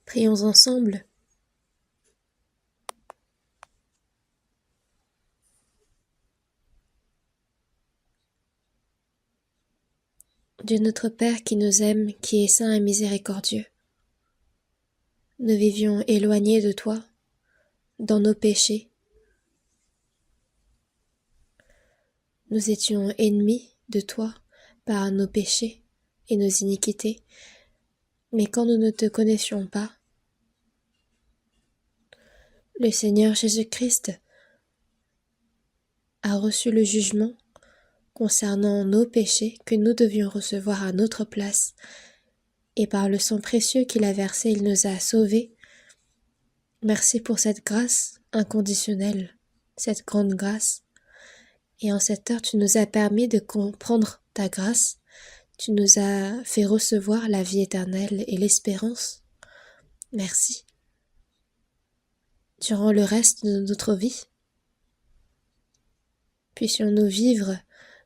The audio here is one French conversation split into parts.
Prions ensemble. Dieu notre Père qui nous aime, qui est saint et miséricordieux, nous vivions éloignés de toi, dans nos péchés. Nous étions ennemis de toi par nos péchés et nos iniquités. Mais quand nous ne te connaissions pas, le Seigneur Jésus-Christ a reçu le jugement concernant nos péchés que nous devions recevoir à notre place. Et par le sang précieux qu'il a versé, il nous a sauvés. Merci pour cette grâce inconditionnelle, cette grande grâce. Et en cette heure, tu nous as permis de comprendre ta grâce. Tu nous as fait recevoir la vie éternelle et l'espérance. Merci. Durant le reste de notre vie, puissions-nous vivre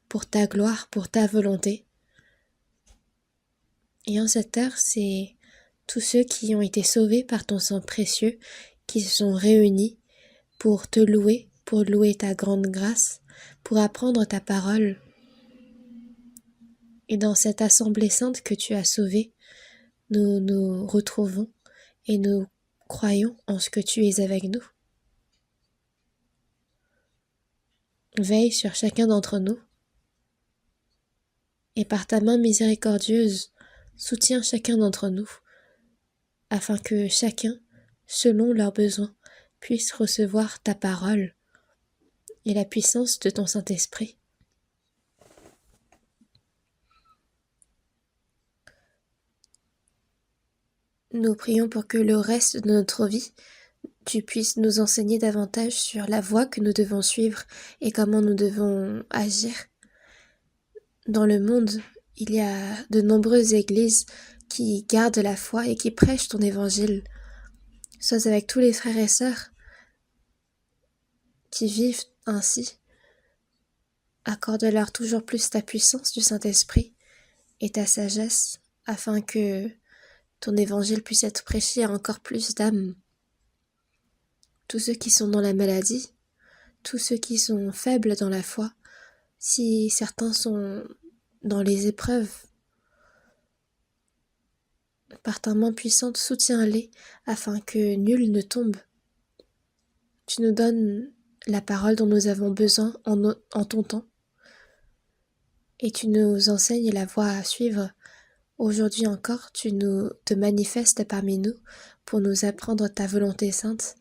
pour ta gloire, pour ta volonté. Et en cette heure, c'est tous ceux qui ont été sauvés par ton sang précieux, qui se sont réunis pour te louer, pour louer ta grande grâce, pour apprendre ta parole. Et dans cette assemblée sainte que tu as sauvée, nous nous retrouvons et nous croyons en ce que tu es avec nous. Veille sur chacun d'entre nous et par ta main miséricordieuse, soutiens chacun d'entre nous, afin que chacun, selon leurs besoins, puisse recevoir ta parole et la puissance de ton Saint-Esprit. Nous prions pour que le reste de notre vie, tu puisses nous enseigner davantage sur la voie que nous devons suivre et comment nous devons agir. Dans le monde, il y a de nombreuses églises qui gardent la foi et qui prêchent ton évangile. Sois avec tous les frères et sœurs qui vivent ainsi. Accorde-leur toujours plus ta puissance du Saint-Esprit et ta sagesse, afin que ton évangile puisse être prêché à encore plus d'âmes. Tous ceux qui sont dans la maladie, tous ceux qui sont faibles dans la foi, si certains sont dans les épreuves, par ta main puissante, soutiens-les afin que nul ne tombe. Tu nous donnes la parole dont nous avons besoin en ton temps, et tu nous enseignes la voie à suivre. Aujourd'hui encore, tu te manifestes parmi nous pour nous apprendre ta volonté sainte.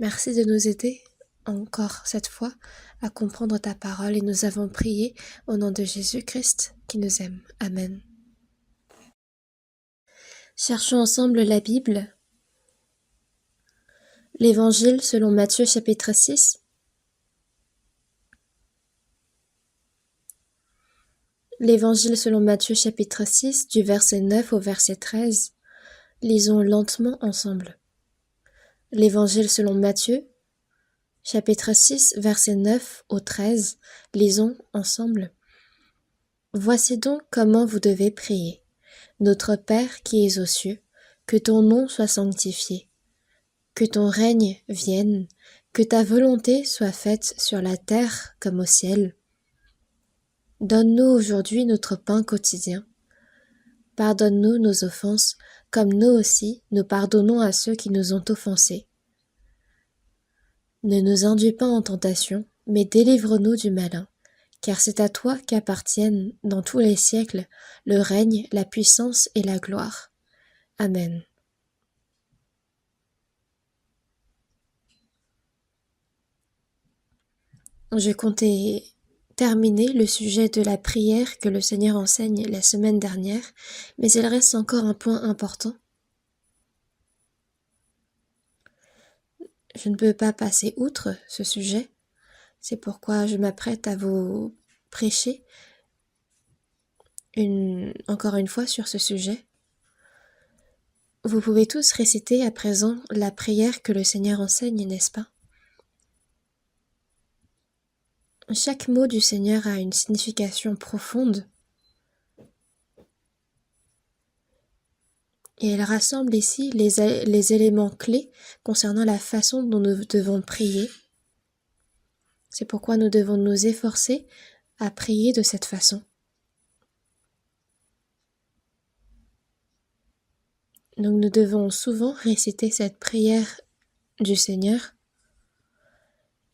Merci de nous aider encore cette fois à comprendre ta parole et nous avons prié au nom de Jésus-Christ qui nous aime. Amen. Cherchons ensemble la Bible. L'Évangile selon Matthieu chapitre 6. L'Évangile selon Matthieu chapitre 6 du verset 9 au verset 13. Lisons lentement ensemble. L'Évangile selon Matthieu chapitre 6 verset 9 au 13. Lisons ensemble. Voici donc comment vous devez prier. Notre Père qui es aux cieux, que ton nom soit sanctifié, que ton règne vienne, que ta volonté soit faite sur la terre comme au ciel. Donne-nous aujourd'hui notre pain quotidien. Pardonne-nous nos offenses, comme nous aussi nous pardonnons à ceux qui nous ont offensés. Ne nous induis pas en tentation, mais délivre-nous du malin, car c'est à toi qu'appartiennent, dans tous les siècles, le règne, la puissance et la gloire. Amen. Je comptais terminer le sujet de la prière que le Seigneur enseigne la semaine dernière, mais il reste encore un point important. Je ne peux pas passer outre ce sujet, c'est pourquoi je m'apprête à vous prêcher encore une fois sur ce sujet. Vous pouvez tous réciter à présent la prière que le Seigneur enseigne, n'est-ce pas? Chaque mot du Seigneur a une signification profonde. Et elle rassemble ici les éléments clés concernant la façon dont nous devons prier. C'est pourquoi nous devons nous efforcer à prier de cette façon. Donc nous devons souvent réciter cette prière du Seigneur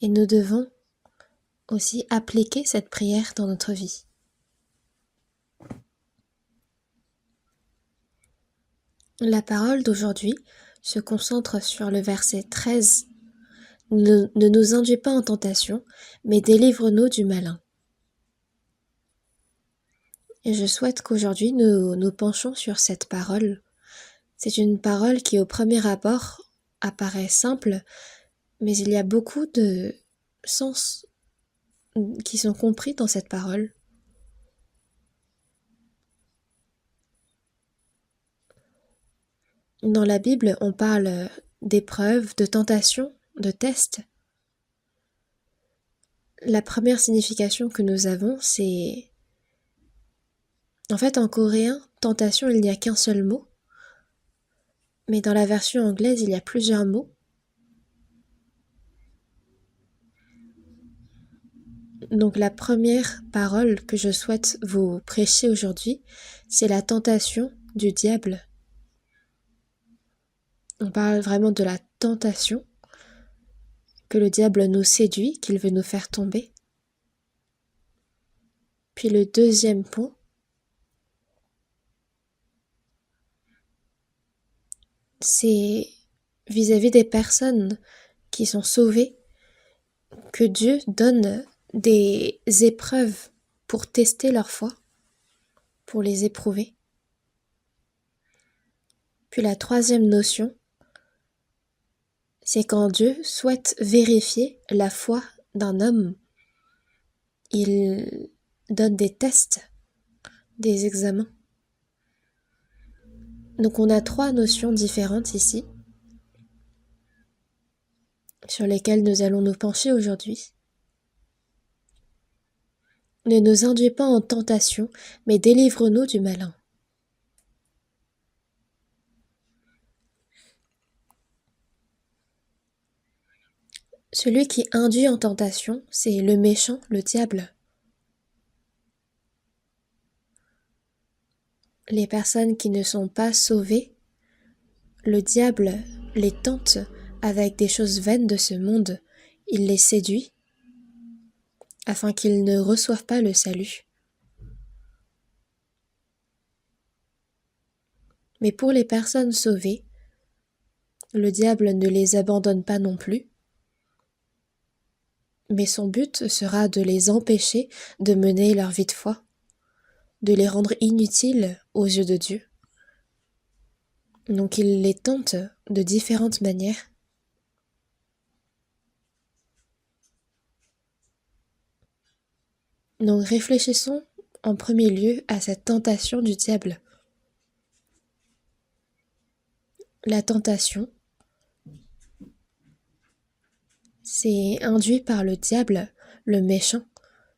et nous devons aussi appliquer cette prière dans notre vie. La parole d'aujourd'hui se concentre sur le verset 13. Ne nous induis pas en tentation, mais délivre-nous du malin. Et je souhaite qu'aujourd'hui nous penchions sur cette parole. C'est une parole qui au premier abord apparaît simple, mais il y a beaucoup de sens qui sont compris dans cette parole. Dans la Bible, on parle d'épreuves, de tentations, de tests. La première signification que nous avons, c'est... En fait, en coréen, tentation, il n'y a qu'un seul mot. Mais dans la version anglaise, il y a plusieurs mots. Donc la première parole que je souhaite vous prêcher aujourd'hui, c'est la tentation du diable. On parle vraiment de la tentation, que le diable nous séduit, qu'il veut nous faire tomber. Puis le deuxième point, c'est vis-à-vis des personnes qui sont sauvées, que Dieu donne des épreuves pour tester leur foi, pour les éprouver. Puis la troisième notion, c'est quand Dieu souhaite vérifier la foi d'un homme, il donne des tests, des examens. Donc on a trois notions différentes ici, sur lesquelles nous allons nous pencher aujourd'hui. Ne nous induis pas en tentation, mais délivre-nous du malin. Celui qui induit en tentation, c'est le méchant, le diable. Les personnes qui ne sont pas sauvées, le diable les tente avec des choses vaines de ce monde. Il les séduit afin qu'ils ne reçoivent pas le salut. Mais pour les personnes sauvées, le diable ne les abandonne pas non plus, mais son but sera de les empêcher de mener leur vie de foi, de les rendre inutiles aux yeux de Dieu. Donc il les tente de différentes manières. Donc réfléchissons en premier lieu à cette tentation du diable. La tentation, c'est induit par le diable, le méchant.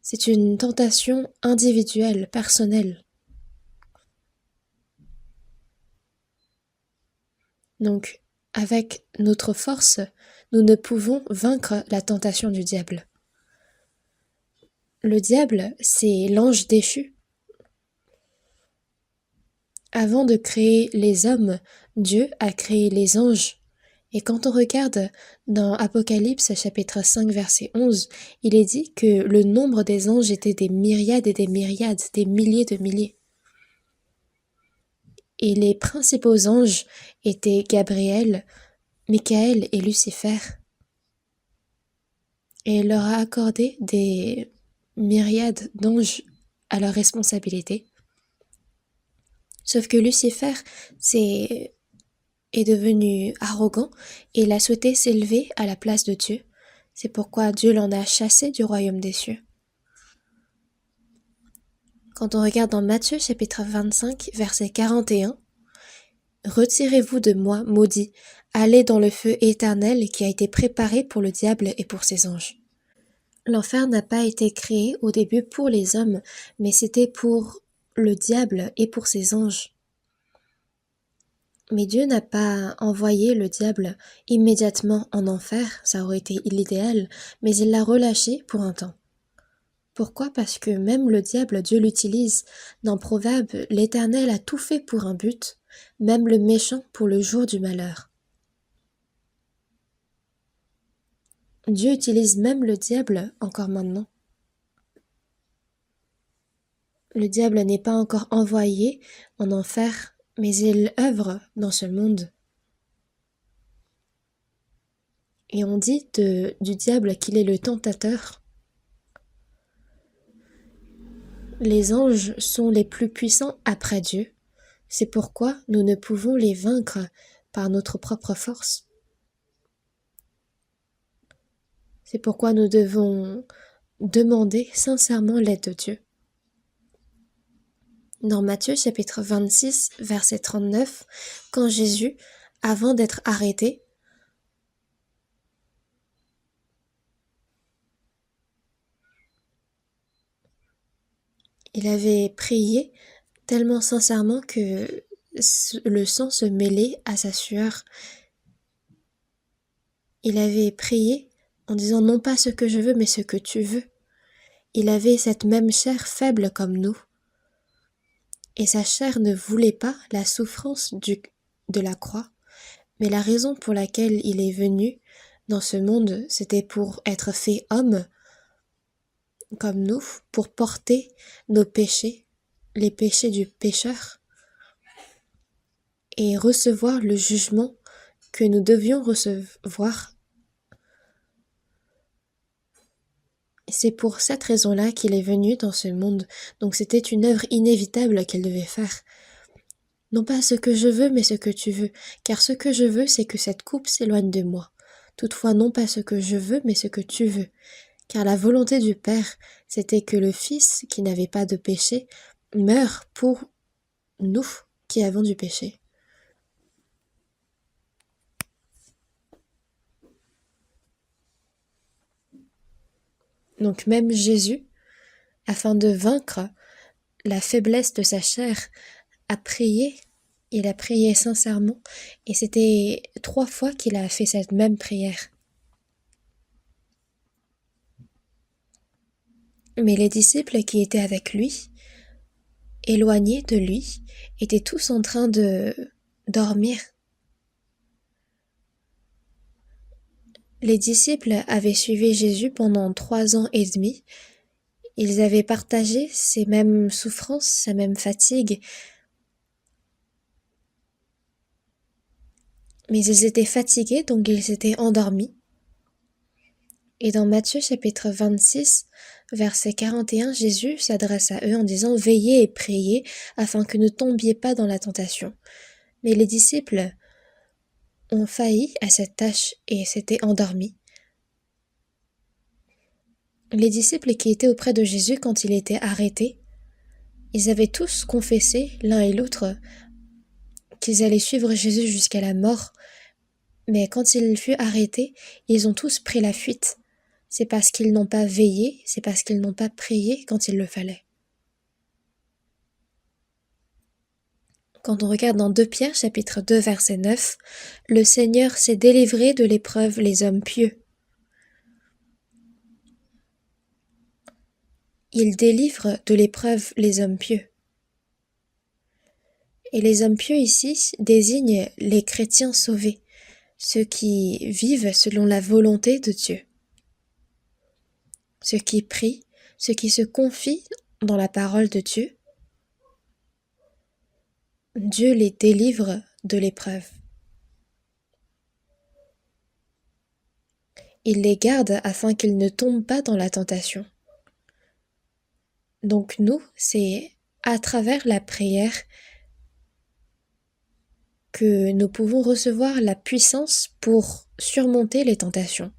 C'est une tentation individuelle, personnelle. Donc, avec notre force, nous ne pouvons vaincre la tentation du diable. Le diable, c'est l'ange déchu. Avant de créer les hommes, Dieu a créé les anges. Et quand on regarde dans Apocalypse chapitre 5 verset 11, il est dit que le nombre des anges était des myriades et des myriades, des milliers de milliers. Et les principaux anges étaient Gabriel, Michael et Lucifer. Et il leur a accordé des myriades d'anges à leur responsabilité. Sauf que Lucifer est devenu arrogant et il a souhaité s'élever à la place de Dieu. C'est pourquoi Dieu l'en a chassé du royaume des cieux. Quand on regarde dans Matthieu chapitre 25 verset 41, « Retirez-vous de moi, maudits, allez dans le feu éternel qui a été préparé pour le diable et pour ses anges. » L'enfer n'a pas été créé au début pour les hommes, mais c'était pour le diable et pour ses anges. Mais Dieu n'a pas envoyé le diable immédiatement en enfer, ça aurait été l'idéal, mais il l'a relâché pour un temps. Pourquoi? Parce que même le diable, Dieu l'utilise. Dans Proverbe, l'Éternel a tout fait pour un but, même le méchant pour le jour du malheur. Dieu utilise même le diable encore maintenant. Le diable n'est pas encore envoyé en enfer, mais il œuvre dans ce monde. Et on dit du diable qu'il est le tentateur. Les anges sont les plus puissants après Dieu. C'est pourquoi nous ne pouvons les vaincre par notre propre force. C'est pourquoi nous devons demander sincèrement l'aide de Dieu. Dans Matthieu chapitre 26, verset 39, quand Jésus, avant d'être arrêté, il avait prié tellement sincèrement que le sang se mêlait à sa sueur. Il avait prié en disant non pas ce que je veux, mais ce que tu veux. Il avait cette même chair faible comme nous. Et sa chair ne voulait pas la souffrance de la croix, mais la raison pour laquelle il est venu dans ce monde, c'était pour être fait homme comme nous, pour porter nos péchés, les péchés du pécheur, et recevoir le jugement que nous devions recevoir. C'est pour cette raison-là qu'il est venu dans ce monde, donc c'était une œuvre inévitable qu'il devait faire. Non pas ce que je veux, mais ce que tu veux, car ce que je veux, c'est que cette coupe s'éloigne de moi. Toutefois, non pas ce que je veux, mais ce que tu veux. Car la volonté du Père, c'était que le Fils, qui n'avait pas de péché, meure pour nous qui avons du péché. Donc même Jésus, afin de vaincre la faiblesse de sa chair, a prié. Il a prié sincèrement, et c'était 3 fois qu'il a fait cette même prière. Mais les disciples qui étaient avec lui, éloignés de lui, étaient tous en train de dormir. Les disciples avaient suivi Jésus pendant 3 ans et demi. Ils avaient partagé ces mêmes souffrances, ces mêmes fatigues. Mais ils étaient fatigués, donc ils s'étaient endormis. Et dans Matthieu chapitre 26, verset 41, Jésus s'adresse à eux en disant « Veillez et priez afin que ne tombiez pas dans la tentation. » Mais les disciples ont failli à cette tâche et s'étaient endormis. Les disciples qui étaient auprès de Jésus quand il était arrêté, ils avaient tous confessé, l'un et l'autre, qu'ils allaient suivre Jésus jusqu'à la mort. Mais quand il fut arrêté, ils ont tous pris la fuite. C'est parce qu'ils n'ont pas veillé, c'est parce qu'ils n'ont pas prié quand il le fallait. Quand on regarde dans 2 Pierre, chapitre 2, verset 9, « Le Seigneur s'est délivré de l'épreuve les hommes pieux. » Il délivre de l'épreuve les hommes pieux. Et les hommes pieux ici désignent les chrétiens sauvés, ceux qui vivent selon la volonté de Dieu, ceux qui prient, ceux qui se confient dans la parole de Dieu. Dieu les délivre de l'épreuve. Il les garde afin qu'ils ne tombent pas dans la tentation. Donc nous, c'est à travers la prière que nous pouvons recevoir la puissance pour surmonter les tentations.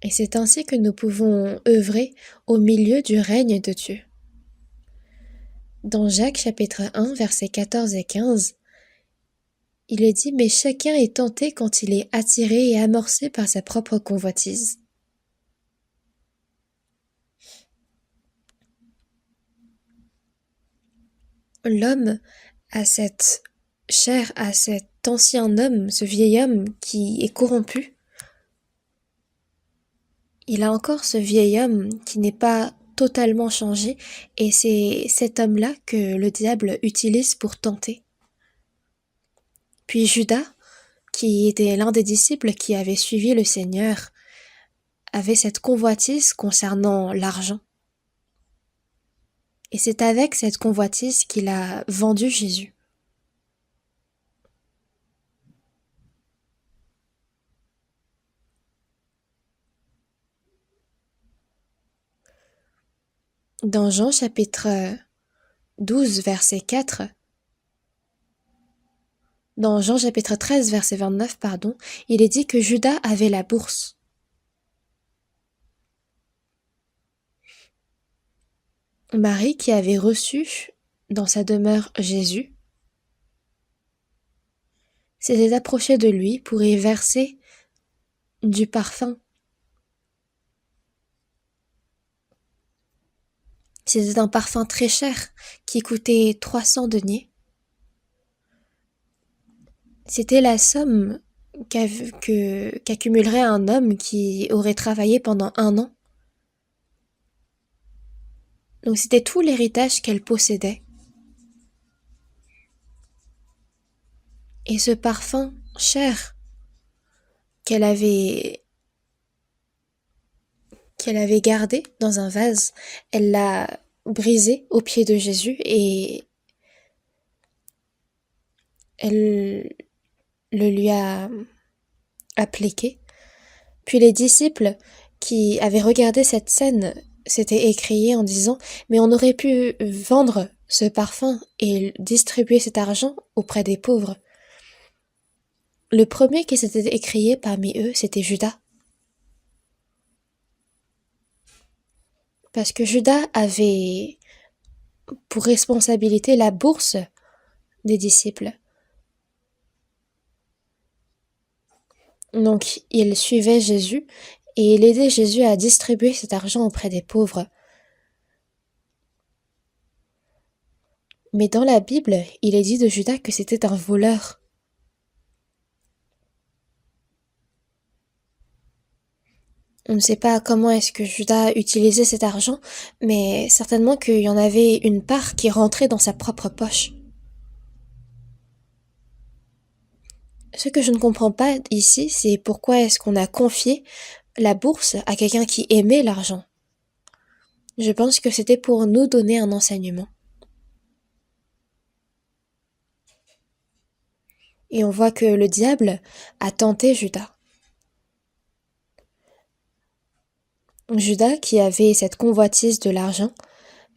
Et c'est ainsi que nous pouvons œuvrer au milieu du règne de Dieu. Dans Jacques chapitre 1, versets 14 et 15, il est dit « Mais chacun est tenté quand il est attiré et amorcé par sa propre convoitise. » L'homme a cette chair, a cet ancien homme, ce vieil homme qui est corrompu. Il a encore ce vieil homme qui n'est pas totalement changé, et c'est cet homme-là que le diable utilise pour tenter. Puis Judas, qui était l'un des disciples qui avait suivi le Seigneur, avait cette convoitise concernant l'argent. Et c'est avec cette convoitise qu'il a vendu Jésus. Dans Jean chapitre 12, verset 4, dans Jean chapitre 13, verset 29, il est dit que Judas avait la bourse. Marie, qui avait reçu dans sa demeure Jésus, s'était approchée de lui pour y verser du parfum. C'était un parfum très cher qui coûtait 300 deniers. C'était la somme qu'accumulerait un homme qui aurait travaillé pendant 1 an. Donc c'était tout l'héritage qu'elle possédait. Et ce parfum cher qu'elle avait gardé dans un vase, elle l'a brisé aux pieds de Jésus et elle le lui a appliqué. Puis les disciples qui avaient regardé cette scène s'étaient écriés en disant « Mais on aurait pu vendre ce parfum et distribuer cet argent auprès des pauvres. » Le premier qui s'était écrié parmi eux, c'était Judas. Parce que Judas avait pour responsabilité la bourse des disciples. Donc il suivait Jésus et il aidait Jésus à distribuer cet argent auprès des pauvres. Mais dans la Bible, il est dit de Judas que c'était un voleur. On ne sait pas comment est-ce que Judas utilisait cet argent, mais certainement qu'il y en avait une part qui rentrait dans sa propre poche. Ce que je ne comprends pas ici, c'est pourquoi est-ce qu'on a confié la bourse à quelqu'un qui aimait l'argent. Je pense que c'était pour nous donner un enseignement. Et on voit que le diable a tenté Judas. Judas, qui avait cette convoitise de l'argent,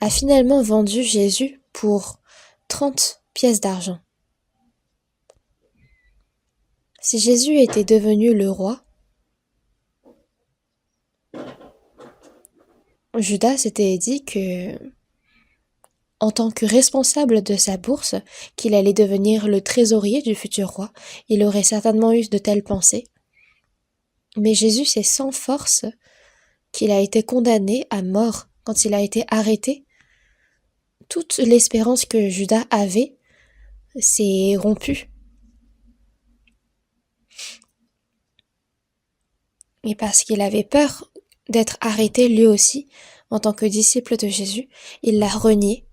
a finalement vendu Jésus pour 30 pièces d'argent. Si Jésus était devenu le roi, Judas s'était dit que, en tant que responsable de sa bourse, qu'il allait devenir le trésorier du futur roi. Il aurait certainement eu de telles pensées. Mais Jésus sait sans force qu'il a été condamné à mort quand il a été arrêté. Toute l'espérance que Judas avait s'est rompue. Et parce qu'il avait peur d'être arrêté lui aussi, en tant que disciple de Jésus, il l'a renié.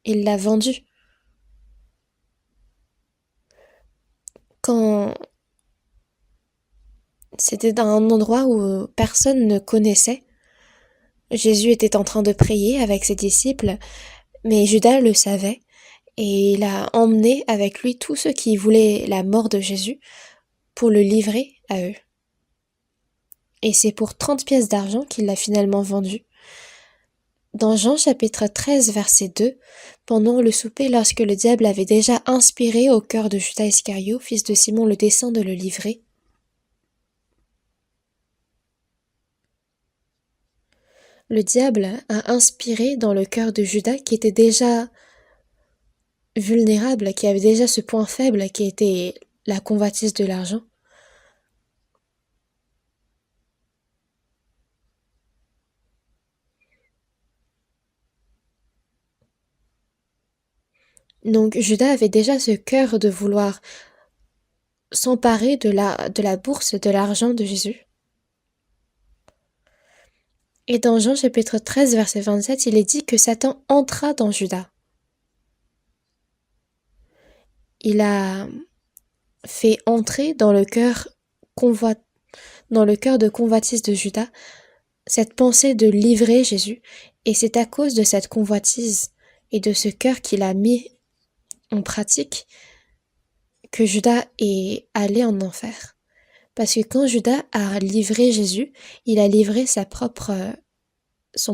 Il l'a vendu. Quand c'était dans un endroit où personne ne connaissait, Jésus était en train de prier avec ses disciples, mais Judas le savait, et il a emmené avec lui tous ceux qui voulaient la mort de Jésus pour le livrer à eux. Et c'est pour 30 pièces d'argent qu'il l'a finalement vendu. Dans Jean chapitre 13, verset 2, pendant le souper, lorsque le diable avait déjà inspiré au cœur de Judas Iscario, fils de Simon, le dessein de le livrer, le diable a inspiré dans le cœur de Judas, qui était déjà vulnérable, qui avait déjà ce point faible qui était la convoitise de l'argent. Donc Judas avait déjà ce cœur de vouloir s'emparer de la bourse de l'argent de Jésus. Et dans Jean chapitre 13, verset 27, il est dit que Satan entra dans Judas. Il a fait entrer dans le cœur de convoitise de Judas cette pensée de livrer Jésus, et c'est à cause de cette convoitise et de ce cœur qu'il a mis en pratique que Judas est allé en enfer. Parce que quand Judas a livré Jésus, il a livré son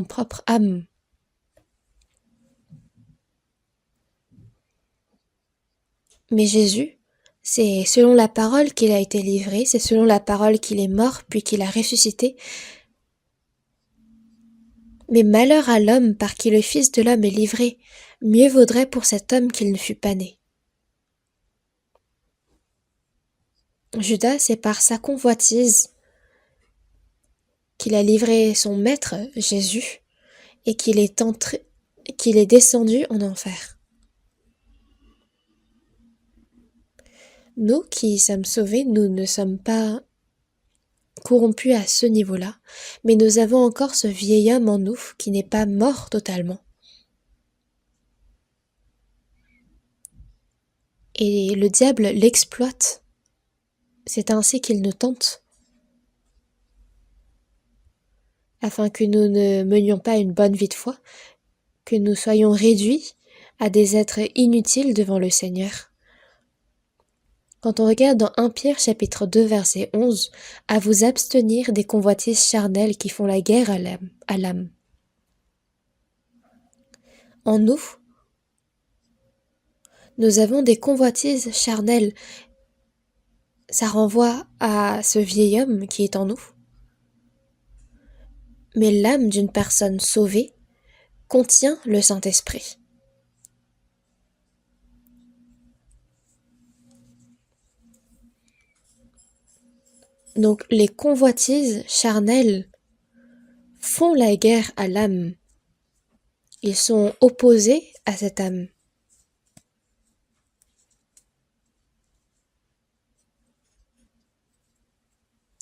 propre âme. Mais Jésus, c'est selon la parole qu'il a été livré, c'est selon la parole qu'il est mort puis qu'il a ressuscité. Mais malheur à l'homme par qui le Fils de l'homme est livré, mieux vaudrait pour cet homme qu'il ne fût pas né. Judas, c'est par sa convoitise qu'il a livré son maître, Jésus, et qu'il est descendu en enfer. Nous qui sommes sauvés, nous ne sommes pas corrompus à ce niveau-là, mais nous avons encore ce vieil homme en nous qui n'est pas mort totalement. Et le diable l'exploite. C'est ainsi qu'il nous tente, afin que nous ne menions pas une bonne vie de foi, que nous soyons réduits à des êtres inutiles devant le Seigneur. Quand on regarde dans 1 Pierre chapitre 2 verset 11, à vous abstenir des convoitises charnelles qui font la guerre à l'âme. En nous avons des convoitises charnelles. Ça renvoie à ce vieil homme qui est en nous. Mais l'âme d'une personne sauvée contient le Saint-Esprit. Donc les convoitises charnelles font la guerre à l'âme. Ils sont opposés à cette âme.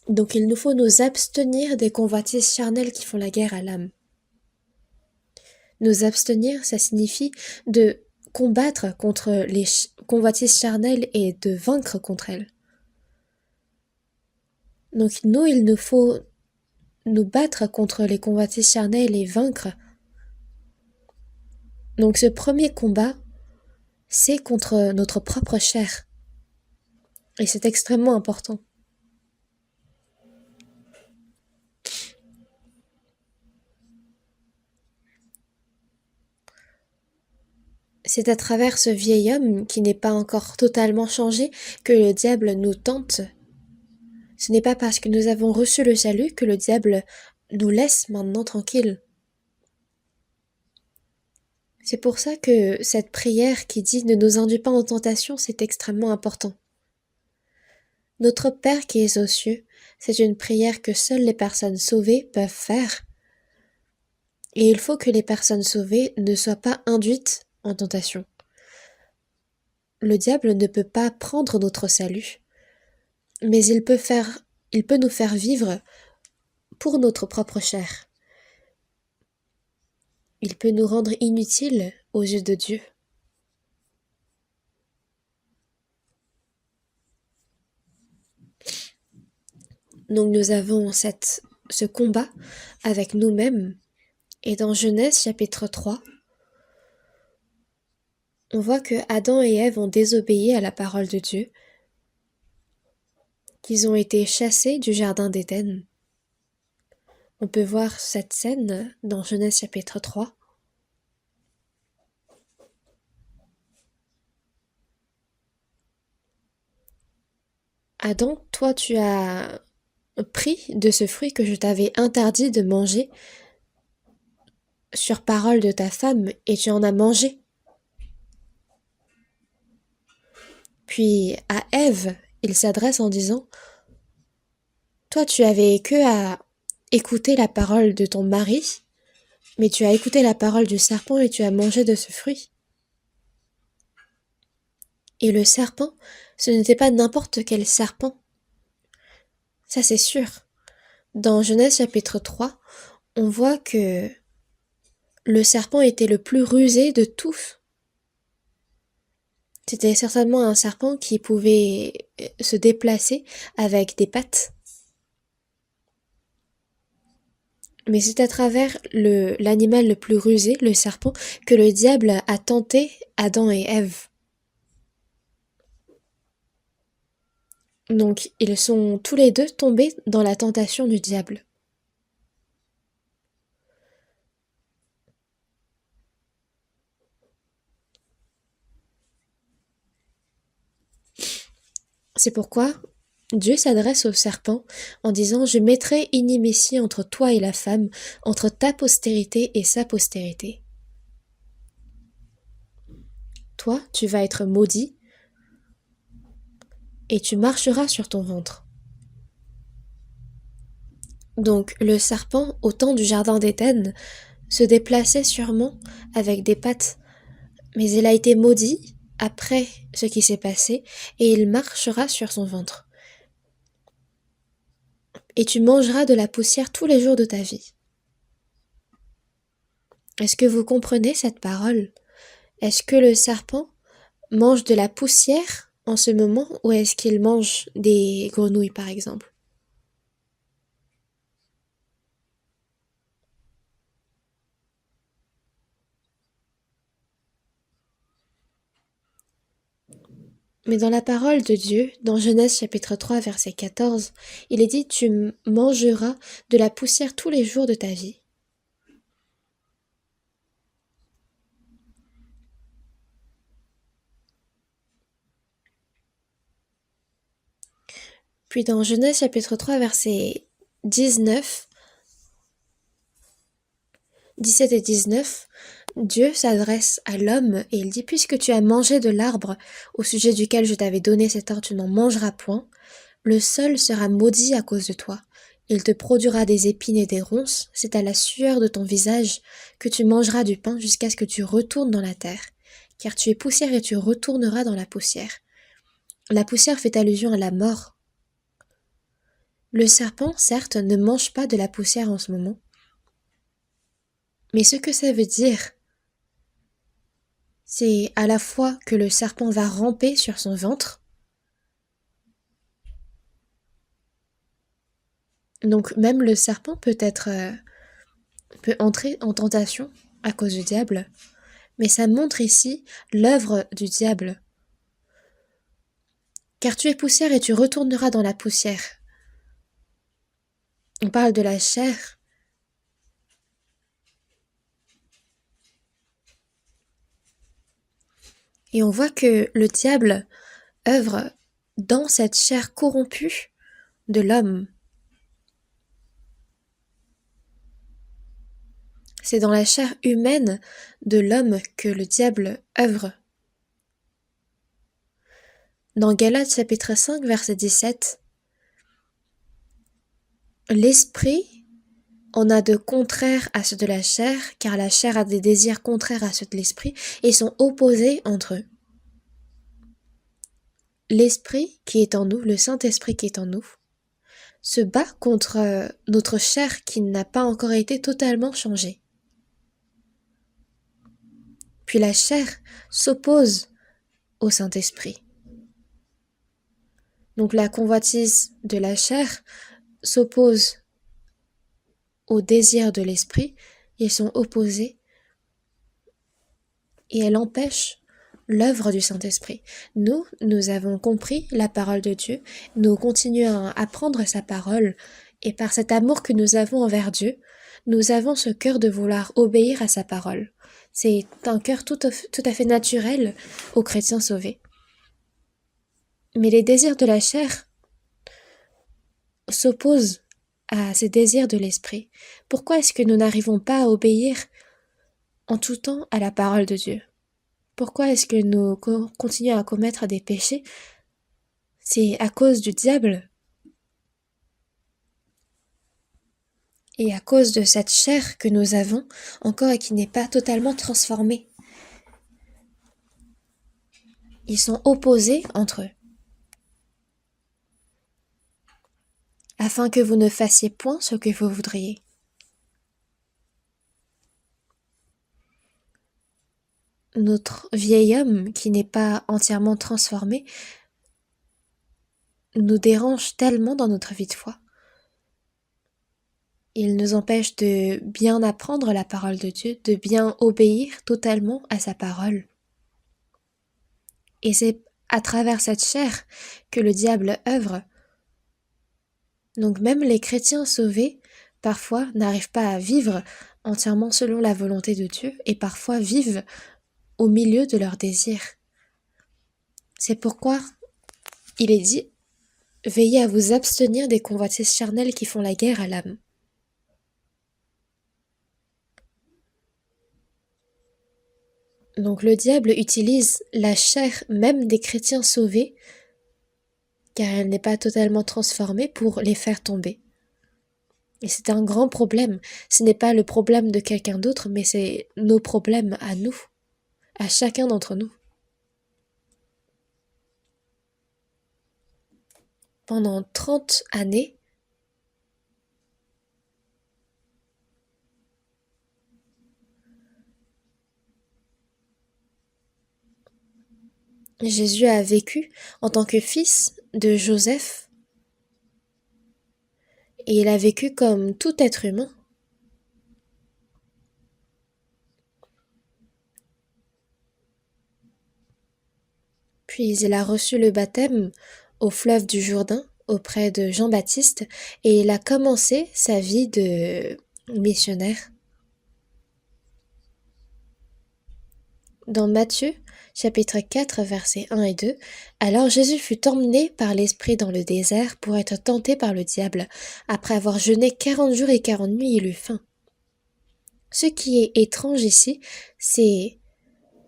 Donc il nous faut nous abstenir des convoitises charnelles qui font la guerre à l'âme. Nous abstenir, ça signifie de combattre contre les convoitises charnelles et de vaincre contre elles. Donc il nous faut nous battre contre les convoitises charnelles et vaincre. Donc ce premier combat, c'est contre notre propre chair. Et c'est extrêmement important. C'est à travers ce vieil homme qui n'est pas encore totalement changé que le diable nous tente. Ce n'est pas parce que nous avons reçu le salut que le diable nous laisse maintenant tranquilles. C'est pour ça que cette prière qui dit « Ne nous induis pas en tentation », c'est extrêmement important. Notre Père qui es aux cieux, c'est une prière que seules les personnes sauvées peuvent faire. Et il faut que les personnes sauvées ne soient pas induites en tentation. Le diable ne peut pas prendre notre salut, mais il peut nous faire vivre pour notre propre chair. Il peut nous rendre inutiles aux yeux de Dieu. Donc nous avons ce combat avec nous-mêmes. Et dans Genèse chapitre 3, on voit que Adam et Ève ont désobéi à la parole de Dieu, qu'ils ont été chassés du jardin d'Éden. On peut voir cette scène dans Genèse chapitre 3. Adam, toi tu as pris de ce fruit que je t'avais interdit de manger sur parole de ta femme, et tu en as mangé. Puis à Ève, il s'adresse en disant « Toi tu avais que à écouter la parole de ton mari, mais tu as écouté la parole du serpent et tu as mangé de ce fruit. » Et le serpent, ce n'était pas n'importe quel serpent, ça c'est sûr. Dans Genèse chapitre 3, on voit que le serpent était le plus rusé de tous. C'était certainement un serpent qui pouvait se déplacer avec des pattes. Mais c'est à travers l'animal le plus rusé, le serpent, que le diable a tenté Adam et Ève. Donc ils sont tous les deux tombés dans la tentation du diable. C'est pourquoi Dieu s'adresse au serpent en disant: Je mettrai inimitié entre toi et la femme, entre ta postérité et sa postérité. Toi, tu vas être maudit et tu marcheras sur ton ventre. Donc le serpent, au temps du jardin d'Éden, se déplaçait sûrement avec des pattes, mais il a été maudit après ce qui s'est passé et il marchera sur son ventre. Et tu mangeras de la poussière tous les jours de ta vie. Est-ce que vous comprenez cette parole? Est-ce que le serpent mange de la poussière en ce moment ou est-ce qu'il mange des grenouilles par exemple? Mais dans la parole de Dieu, dans Genèse chapitre 3 verset 14, il est dit: Tu mangeras de la poussière tous les jours de ta vie. Puis dans Genèse chapitre 3 verset 19, 17 et 19, Dieu s'adresse à l'homme et il dit: Puisque tu as mangé de l'arbre au sujet duquel je t'avais donné cet ordre, tu n'en mangeras point, le sol sera maudit à cause de toi. Il te produira des épines et des ronces, c'est à la sueur de ton visage que tu mangeras du pain jusqu'à ce que tu retournes dans la terre. Car tu es poussière et tu retourneras dans la poussière. La poussière fait allusion à la mort. Le serpent, certes, ne mange pas de la poussière en ce moment. Mais ce que ça veut dire, c'est à la fois que le serpent va ramper sur son ventre. Donc même le serpent peut entrer en tentation à cause du diable. Mais ça montre ici l'œuvre du diable. Car tu es poussière et tu retourneras dans la poussière. On parle de la chair. Et on voit que le diable œuvre dans cette chair corrompue de l'homme. C'est dans la chair humaine de l'homme que le diable œuvre. Dans Galates chapitre 5 verset 17, l'esprit en a de contraire à ceux de la chair, car la chair a des désirs contraires à ceux de l'esprit et sont opposés entre eux. L'esprit qui est en nous, le Saint-Esprit qui est en nous, se bat contre notre chair qui n'a pas encore été totalement changée. Puis la chair s'oppose au Saint-Esprit. Donc la convoitise de la chair s'oppose au désir de l'esprit, ils sont opposés et elle empêche l'œuvre du Saint-Esprit. Nous avons compris la parole de Dieu, nous continuons à apprendre sa parole et par cet amour que nous avons envers Dieu, nous avons ce cœur de vouloir obéir à sa parole. C'est un cœur tout à fait naturel aux chrétiens sauvés. Mais les désirs de la chair s'opposent à ces désirs de l'esprit. Pourquoi est-ce que nous n'arrivons pas à obéir en tout temps à la parole de Dieu? Pourquoi est-ce que nous continuons à commettre des péchés? C'est à cause du diable et à cause de cette chair que nous avons encore et qui n'est pas totalement transformée. Ils sont opposés entre eux, afin que vous ne fassiez point ce que vous voudriez. Notre vieil homme, qui n'est pas entièrement transformé, nous dérange tellement dans notre vie de foi. Il nous empêche de bien apprendre la parole de Dieu, de bien obéir totalement à sa parole. Et c'est à travers cette chair que le diable œuvre. Donc même les chrétiens sauvés, parfois, n'arrivent pas à vivre entièrement selon la volonté de Dieu et parfois vivent au milieu de leurs désirs. C'est pourquoi il est dit « Veillez à vous abstenir des convoitises charnelles qui font la guerre à l'âme ». Donc le diable utilise la chair même des chrétiens sauvés, car elle n'est pas totalement transformée, pour les faire tomber. Et c'est un grand problème. Ce n'est pas le problème de quelqu'un d'autre, mais c'est nos problèmes à nous, à chacun d'entre nous. Pendant 30 années, Jésus a vécu en tant que fils de Joseph, et il a vécu comme tout être humain. Puis il a reçu le baptême au fleuve du Jourdain auprès de Jean-Baptiste, et il a commencé sa vie de missionnaire. Dans Matthieu, chapitre 4, versets 1 et 2, « Alors Jésus fut emmené par l'Esprit dans le désert pour être tenté par le diable. Après avoir jeûné 40 jours et 40 nuits, il eut faim. » Ce qui est étrange ici, c'est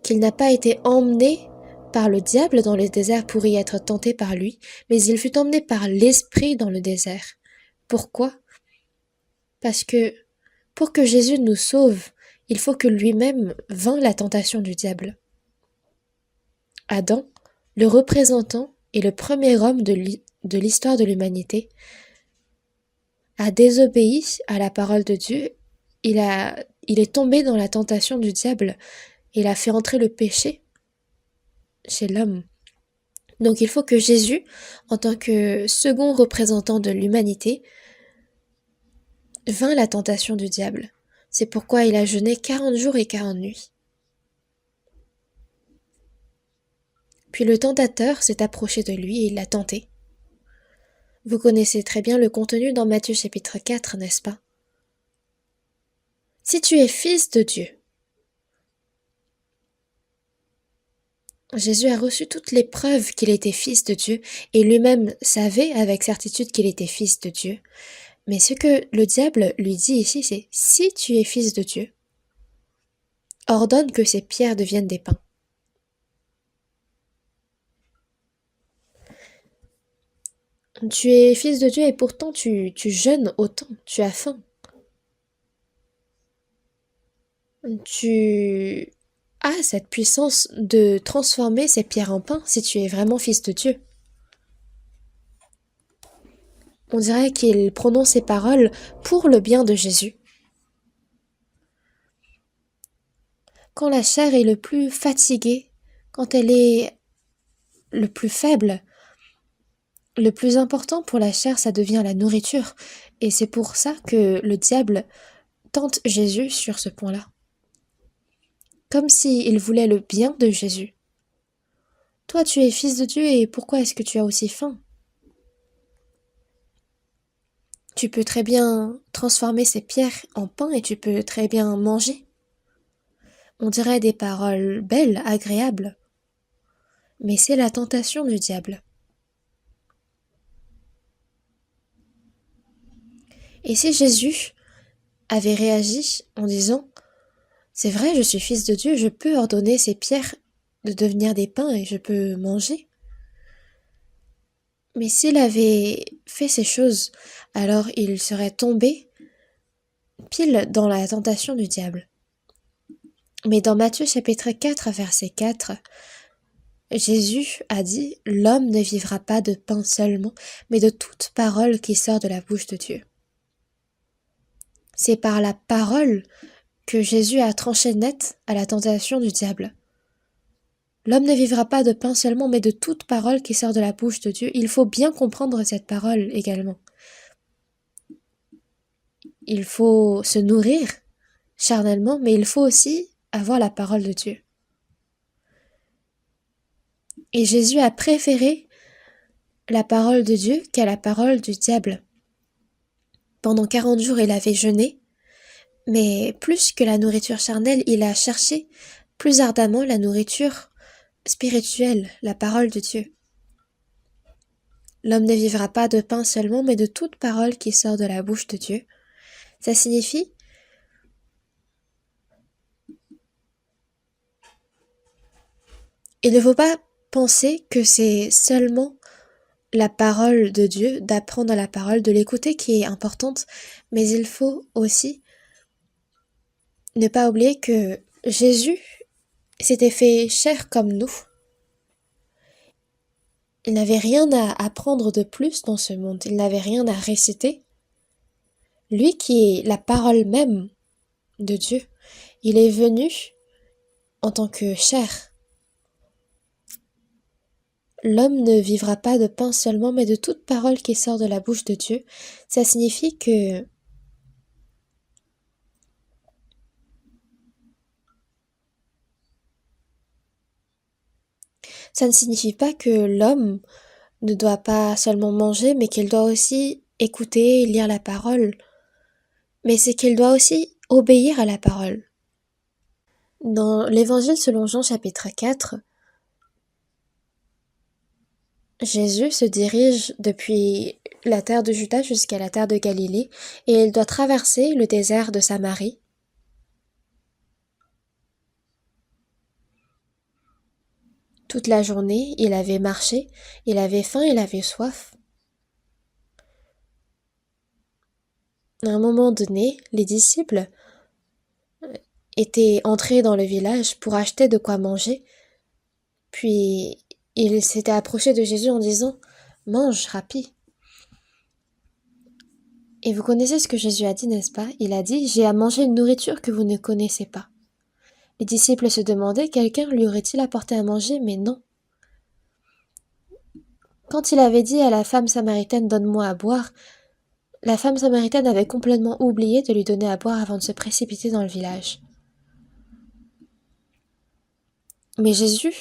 qu'il n'a pas été emmené par le diable dans le désert pour y être tenté par lui, mais il fut emmené par l'Esprit dans le désert. Pourquoi? Parce que pour que Jésus nous sauve, il faut que lui-même vainc la tentation du diable. Adam, le représentant et le premier homme de l'histoire de l'humanité, a désobéi à la parole de Dieu. Il est tombé dans la tentation du diable. Il a fait entrer le péché chez l'homme. Donc il faut que Jésus, en tant que second représentant de l'humanité, vainc la tentation du diable. C'est pourquoi il a jeûné 40 jours et 40 nuits. Puis le tentateur s'est approché de lui et il l'a tenté. Vous connaissez très bien le contenu dans Matthieu chapitre 4, n'est-ce pas? Si tu es fils de Dieu. Jésus a reçu toutes les preuves qu'il était fils de Dieu et lui-même savait avec certitude qu'il était fils de Dieu. Mais ce que le diable lui dit ici, c'est « Si tu es fils de Dieu, ordonne que ces pierres deviennent des pains. » Tu es fils de Dieu et pourtant tu jeûnes autant, tu as faim. Tu as cette puissance de transformer ces pierres en pain si tu es vraiment fils de Dieu. On dirait qu'il prononce ces paroles pour le bien de Jésus. Quand la chair est le plus fatiguée, quand elle est le plus faible, le plus important pour la chair, ça devient la nourriture. Et c'est pour ça que le diable tente Jésus sur ce point-là. Comme s'il voulait le bien de Jésus. Toi, tu es fils de Dieu et pourquoi est-ce que tu as aussi faim? Tu peux très bien transformer ces pierres en pain et tu peux très bien manger. On dirait des paroles belles, agréables. Mais c'est la tentation du diable. Et si Jésus avait réagi en disant « C'est vrai, je suis fils de Dieu, je peux ordonner ces pierres de devenir des pains et je peux manger. » Mais s'il avait fait ces choses, alors il serait tombé pile dans la tentation du diable. Mais dans Matthieu chapitre 4, verset 4, Jésus a dit « L'homme ne vivra pas de pain seulement, mais de toute parole qui sort de la bouche de Dieu. » C'est par la parole que Jésus a tranché net à la tentation du diable. L'homme ne vivra pas de pain seulement, mais de toute parole qui sort de la bouche de Dieu. Il faut bien comprendre cette parole également. Il faut se nourrir charnellement, mais il faut aussi avoir la parole de Dieu. Et Jésus a préféré la parole de Dieu qu'à la parole du diable. Pendant 40 jours, il avait jeûné, mais plus que la nourriture charnelle, il a cherché plus ardemment la nourriture spirituelle, la parole de Dieu. L'homme ne vivra pas de pain seulement, mais de toute parole qui sort de la bouche de Dieu. Ça signifie il ne faut pas penser que c'est seulement la parole de Dieu, d'apprendre la parole, de l'écouter qui est importante, mais il faut aussi ne pas oublier que Jésus s'était fait chair comme nous. Il n'avait rien à apprendre de plus dans ce monde, il n'avait rien à réciter. Lui qui est la parole même de Dieu, il est venu en tant que chair. L'homme ne vivra pas de pain seulement, mais de toute parole qui sort de la bouche de Dieu. Ça signifie que ça ne signifie pas que l'homme ne doit pas seulement manger, mais qu'il doit aussi écouter, lire la parole. Mais c'est qu'il doit aussi obéir à la parole. Dans l'Évangile selon Jean chapitre 4, Jésus se dirige depuis la terre de Juda jusqu'à la terre de Galilée et il doit traverser le désert de Samarie. Toute la journée, il avait marché, il avait faim, il avait soif. À un moment donné, les disciples étaient entrés dans le village pour acheter de quoi manger, puis ils s'étaient approchés de Jésus en disant « Mange, rapide !» Et vous connaissez ce que Jésus a dit, n'est-ce pas? Il a dit « J'ai à manger une nourriture que vous ne connaissez pas. » Les disciples se demandaient « Quelqu'un lui aurait-il apporté à manger ?» Mais non. Quand il avait dit à la femme samaritaine « Donne-moi à boire », la femme samaritaine avait complètement oublié de lui donner à boire avant de se précipiter dans le village. Mais Jésus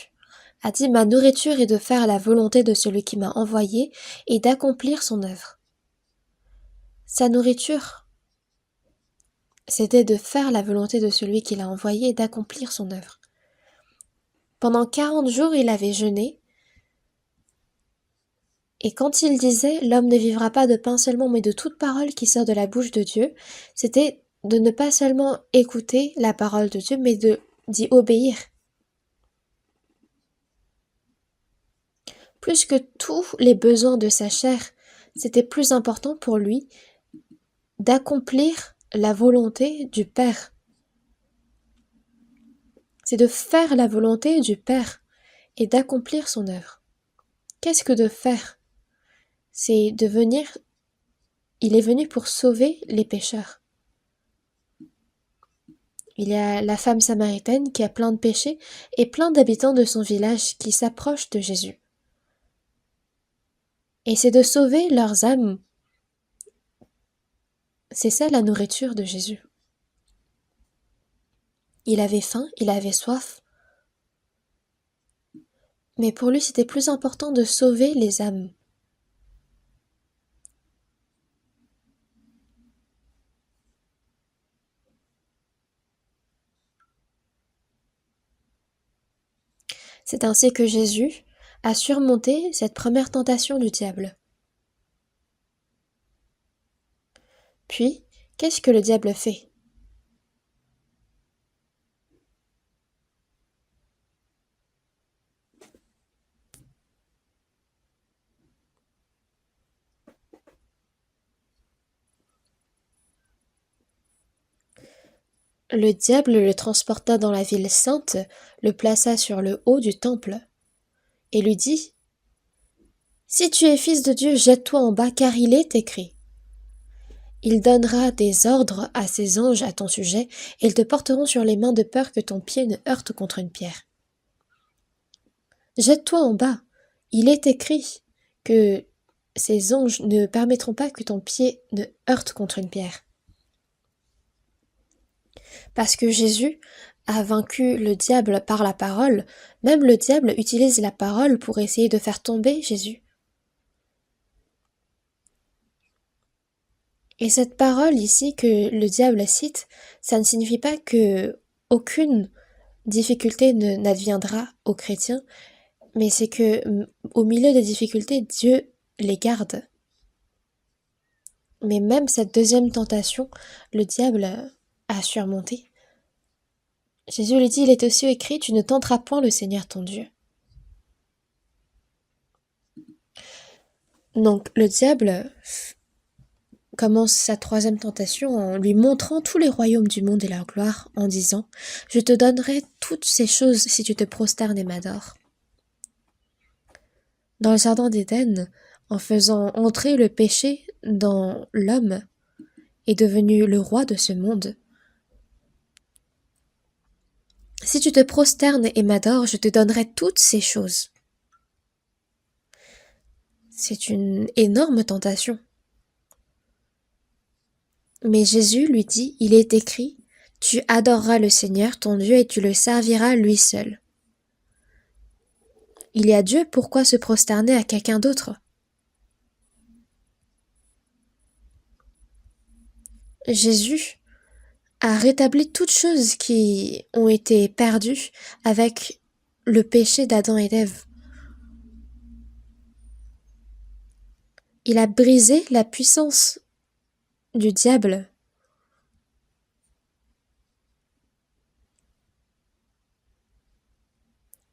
a dit « Ma nourriture est de faire la volonté de celui qui m'a envoyé et d'accomplir son œuvre. » Sa nourriture, c'était de faire la volonté de celui qui l'a envoyé et d'accomplir son œuvre. Pendant 40 jours, il avait jeûné. Et quand il disait « L'homme ne vivra pas de pain seulement, mais de toute parole qui sort de la bouche de Dieu », c'était de ne pas seulement écouter la parole de Dieu, mais d'y obéir. Plus que tous les besoins de sa chair, c'était plus important pour lui d'accomplir la volonté du Père. C'est de faire la volonté du Père et d'accomplir son œuvre. Qu'est-ce que de faire? C'est de venir, il est venu pour sauver les pécheurs. Il y a la femme samaritaine qui a plein de péchés et plein d'habitants de son village qui s'approchent de Jésus. Et c'est de sauver leurs âmes. C'est ça la nourriture de Jésus. Il avait faim, il avait soif. Mais pour lui, c'était plus important de sauver les âmes. C'est ainsi que Jésus a surmonté cette première tentation du diable. Puis, qu'est-ce que le diable fait? Le diable le transporta dans la ville sainte, le plaça sur le haut du temple. et lui dit: Si tu es fils de Dieu, jette-toi en bas, car il est écrit: Il donnera des ordres à ses anges à ton sujet, et ils te porteront sur les mains de peur que ton pied ne heurte contre une pierre. Jette-toi en bas. Il est écrit que ces anges ne permettront pas que ton pied ne heurte contre une pierre. Parce que Jésus a vaincu le diable par la parole, même le diable utilise la parole pour essayer de faire tomber Jésus. Et cette parole ici que le diable cite, ça ne signifie pas que aucune difficulté n'adviendra aux chrétiens, mais c'est que au milieu des difficultés, Dieu les garde. Mais même cette deuxième tentation, le diable a surmonté. Jésus lui dit: Il est aussi écrit, tu ne tenteras point le Seigneur ton Dieu. Donc le diable commence sa troisième tentation en lui montrant tous les royaumes du monde et leur gloire, en disant: Je te donnerai toutes ces choses si tu te prosternes et m'adores. Dans le jardin d'Éden, en faisant entrer le péché dans l'homme, est devenu le roi de ce monde. Si tu te prosternes et m'adores, je te donnerai toutes ces choses. C'est une énorme tentation. Mais Jésus lui dit: Il est écrit, tu adoreras le Seigneur ton Dieu et tu le serviras lui seul. Il y a Dieu, pourquoi se prosterner à quelqu'un d'autre? Jésus a rétabli toutes choses qui ont été perdues avec le péché d'Adam et d'Ève. Il a brisé la puissance du diable.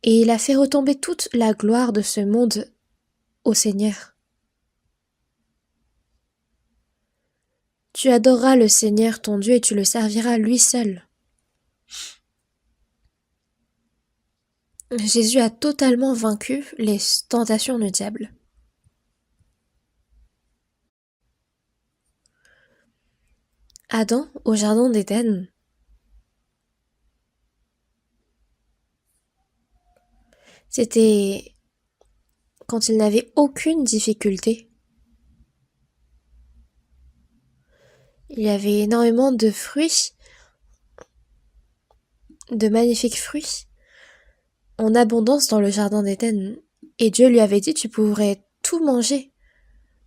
Et il a fait retomber toute la gloire de ce monde au Seigneur. Tu adoreras le Seigneur ton Dieu et tu le serviras lui seul. Jésus a totalement vaincu les tentations du diable. Adam, au jardin d'Éden, c'était quand il n'avait aucune difficulté. Il y avait énormément de fruits, de magnifiques fruits, en abondance dans le jardin d'Éden. Et Dieu lui avait dit: tu pourrais tout manger,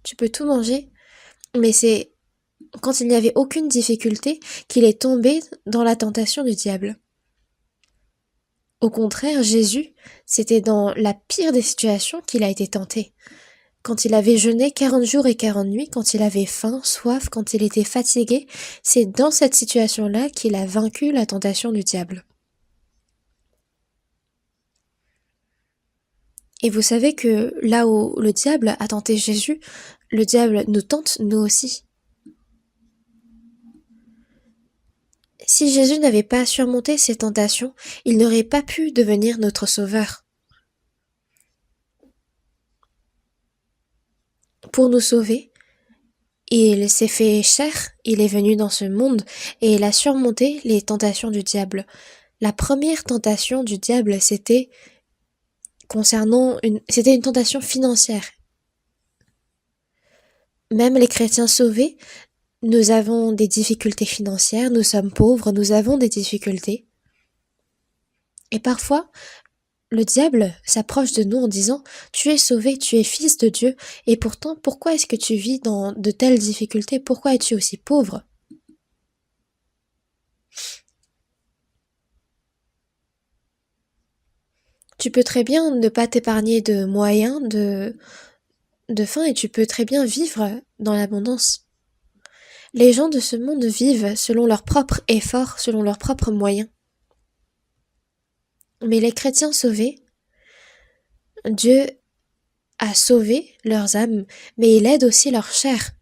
tu peux tout manger, mais c'est quand il n'y avait aucune difficulté qu'il est tombé dans la tentation du diable. Au contraire, Jésus, c'était dans la pire des situations qu'il a été tenté. Quand il avait jeûné 40 jours et 40 nuits, quand il avait faim, soif, quand il était fatigué, c'est dans cette situation-là qu'il a vaincu la tentation du diable. Et vous savez que là où le diable a tenté Jésus, le diable nous tente nous aussi. Si Jésus n'avait pas surmonté ces tentations, il n'aurait pas pu devenir notre sauveur. Pour nous sauver, il s'est fait chair, il est venu dans ce monde et il a surmonté les tentations du diable. La première tentation du diable, c'était une tentation financière. Même les chrétiens sauvés, nous avons des difficultés financières, nous sommes pauvres, nous avons des difficultés. Et parfois, le diable s'approche de nous en disant: tu es sauvé, tu es fils de Dieu, et pourtant, pourquoi est-ce que tu vis dans de telles difficultés? Pourquoi es-tu aussi pauvre? Tu peux très bien ne pas t'épargner de moyens, de faim, et tu peux très bien vivre dans l'abondance. Les gens de ce monde vivent selon leurs propres efforts, selon leurs propres moyens. Mais les chrétiens sauvés, Dieu a sauvé leurs âmes, mais il aide aussi leur chair.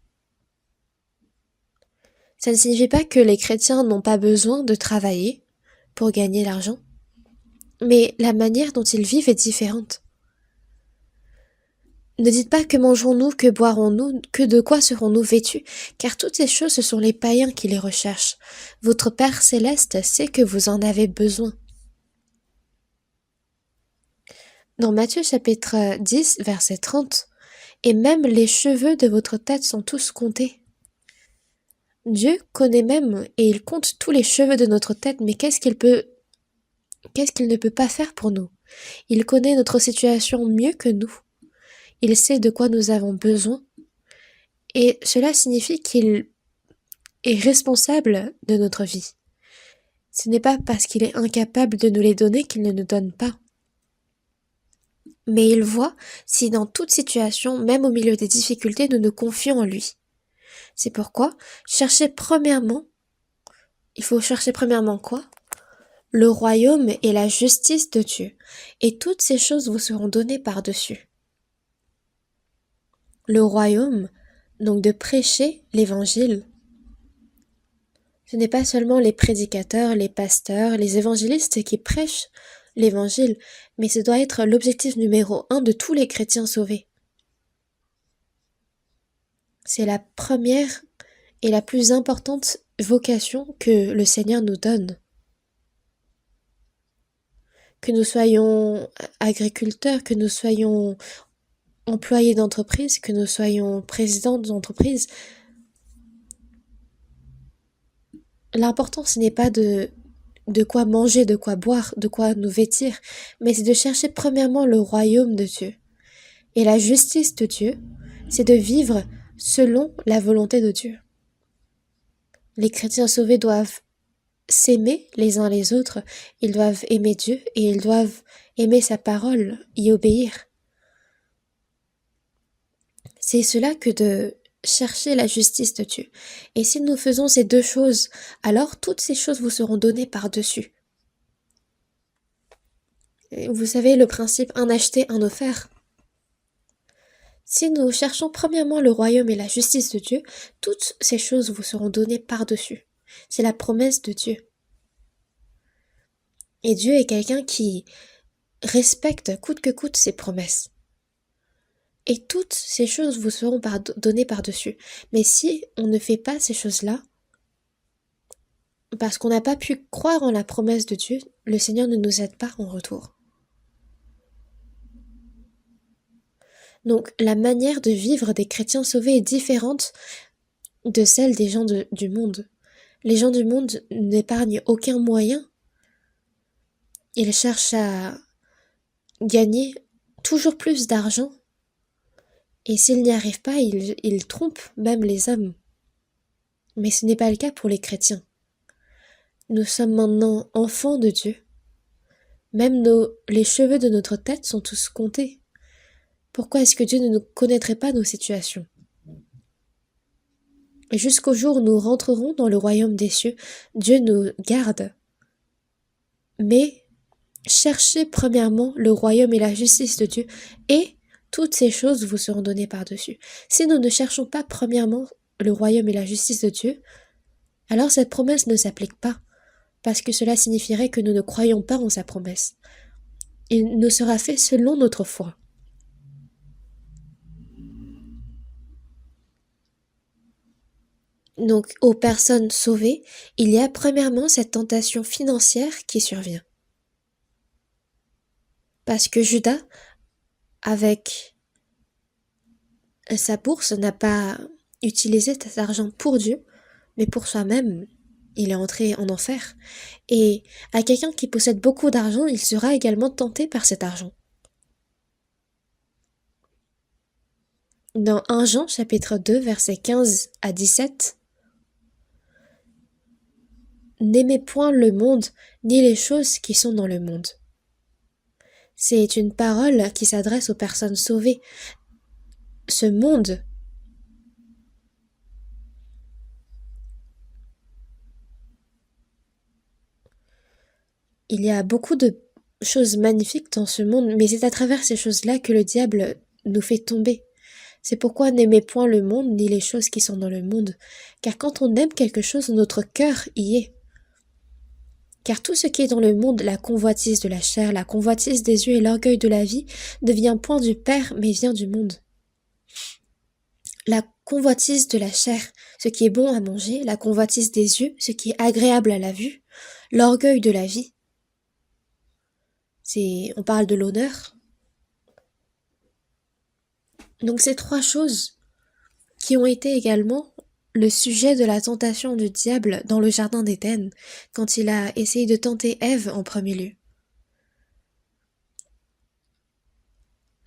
Ça ne signifie pas que les chrétiens n'ont pas besoin de travailler pour gagner l'argent, mais la manière dont ils vivent est différente. Ne dites pas que mangerons-nous, que boirons-nous, que de quoi serons-nous vêtus, car toutes ces choses ce sont les païens qui les recherchent. Votre Père céleste sait que vous en avez besoin. Dans Matthieu chapitre 10, verset 30, et même les cheveux de votre tête sont tous comptés. Dieu connaît même et il compte tous les cheveux de notre tête, mais qu'est-ce qu'il ne peut pas faire pour nous? Il connaît notre situation mieux que nous. Il sait de quoi nous avons besoin. Et cela signifie qu'il est responsable de notre vie. Ce n'est pas parce qu'il est incapable de nous les donner qu'il ne nous donne pas. Mais il voit si dans toute situation, même au milieu des difficultés, nous nous confions en lui. C'est pourquoi il faut chercher premièrement quoi? Le royaume et la justice de Dieu, et toutes ces choses vous seront données par-dessus. Le royaume, donc de prêcher l'évangile. Ce n'est pas seulement les prédicateurs, les pasteurs, les évangélistes qui prêchent l'évangile, mais ce doit être l'objectif numéro 1 de tous les chrétiens sauvés. C'est la première et la plus importante vocation que le Seigneur nous donne. Que nous soyons agriculteurs, que nous soyons employés d'entreprise, que nous soyons présidents d'entreprise, l'important ce n'est pas de quoi manger, de quoi boire, de quoi nous vêtir, mais c'est de chercher premièrement le royaume de Dieu. Et la justice de Dieu, c'est de vivre selon la volonté de Dieu. Les chrétiens sauvés doivent s'aimer les uns les autres, ils doivent aimer Dieu et ils doivent aimer sa parole, y obéir. C'est cela que de chercher la justice de Dieu. Et si nous faisons ces deux choses, alors toutes ces choses vous seront données par-dessus. Vous savez le principe un acheté, un offert. Si nous cherchons premièrement le royaume et la justice de Dieu, toutes ces choses vous seront données par-dessus. C'est la promesse de Dieu. Et Dieu est quelqu'un qui respecte coûte que coûte ses promesses. Et toutes ces choses vous seront données par-dessus. Mais si on ne fait pas ces choses-là, parce qu'on n'a pas pu croire en la promesse de Dieu, le Seigneur ne nous aide pas en retour. Donc la manière de vivre des chrétiens sauvés est différente de celle des gens du monde. Les gens du monde n'épargnent aucun moyen. Ils cherchent à gagner toujours plus d'argent. Et s'ils n'y arrivent pas, ils trompent même les hommes. Mais ce n'est pas le cas pour les chrétiens. Nous sommes maintenant enfants de Dieu. Même les cheveux de notre tête sont tous comptés. Pourquoi est-ce que Dieu ne nous connaîtrait pas nos situations? Et jusqu'au jour où nous rentrerons dans le royaume des cieux, Dieu nous garde. Mais cherchez premièrement le royaume et la justice de Dieu, et toutes ces choses vous seront données par-dessus. Si nous ne cherchons pas premièrement le royaume et la justice de Dieu, alors cette promesse ne s'applique pas, parce que cela signifierait que nous ne croyons pas en sa promesse. Il nous sera fait selon notre foi. Donc, aux personnes sauvées, il y a premièrement cette tentation financière qui survient. Parce que Judas, avec sa bourse, n'a pas utilisé cet argent pour Dieu, mais pour soi-même. Il est entré en enfer. Et à quelqu'un qui possède beaucoup d'argent, il sera également tenté par cet argent. Dans 1 Jean, chapitre 2, versets 15 à 17, « N'aimez point le monde, ni les choses qui sont dans le monde. » C'est une parole qui s'adresse aux personnes sauvées. Ce monde, il y a beaucoup de choses magnifiques dans ce monde, mais c'est à travers ces choses-là que le diable nous fait tomber. C'est pourquoi n'aimez point le monde, ni les choses qui sont dans le monde, car quand on aime quelque chose, notre cœur y est. Car tout ce qui est dans le monde, la convoitise de la chair, la convoitise des yeux et l'orgueil de la vie, ne vient point du Père, mais vient du monde. la convoitise de la chair, ce qui est bon à manger, la convoitise des yeux, ce qui est agréable à la vue, l'orgueil de la vie. On parle de l'honneur. Donc ces trois choses qui ont été également le sujet de la tentation du diable dans le jardin d'Éden, quand il a essayé de tenter Ève en premier lieu.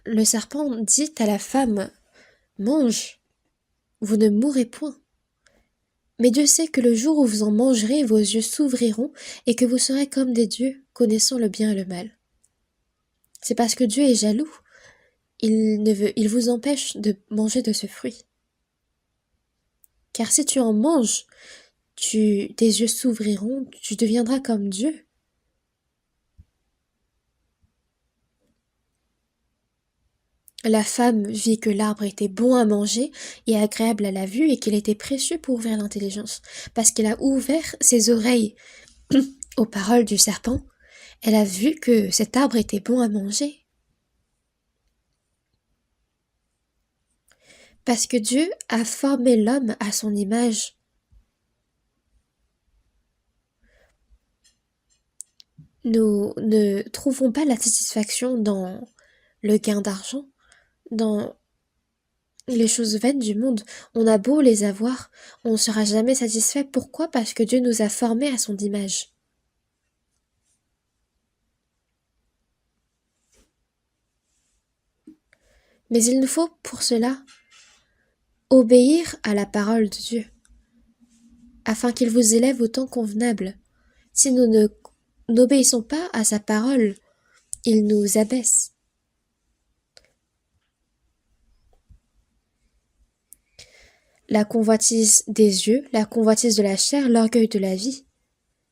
Le serpent dit à la femme, mange, vous ne mourrez point. Mais Dieu sait que le jour où vous en mangerez, vos yeux s'ouvriront et que vous serez comme des dieux, connaissant le bien et le mal. C'est parce que Dieu est jaloux. Il vous empêche de manger de ce fruit. Car si tu en manges, tes yeux s'ouvriront, tu deviendras comme Dieu. La femme vit que l'arbre était bon à manger et agréable à la vue et qu'il était précieux pour ouvrir l'intelligence, parce qu'il a ouvert ses oreilles aux paroles du serpent. Elle a vu que cet arbre était bon à manger. Parce que Dieu a formé l'homme à son image. Nous ne trouvons pas la satisfaction dans le gain d'argent, dans les choses vaines du monde. On a beau les avoir, on ne sera jamais satisfait. Pourquoi? Parce que Dieu nous a formés à son image. Mais il nous faut pour cela obéir à la parole de Dieu, afin qu'il vous élève au temps convenable. Si nous n'obéissons pas à sa parole, il nous abaisse. La convoitise des yeux, la convoitise de la chair, l'orgueil de la vie.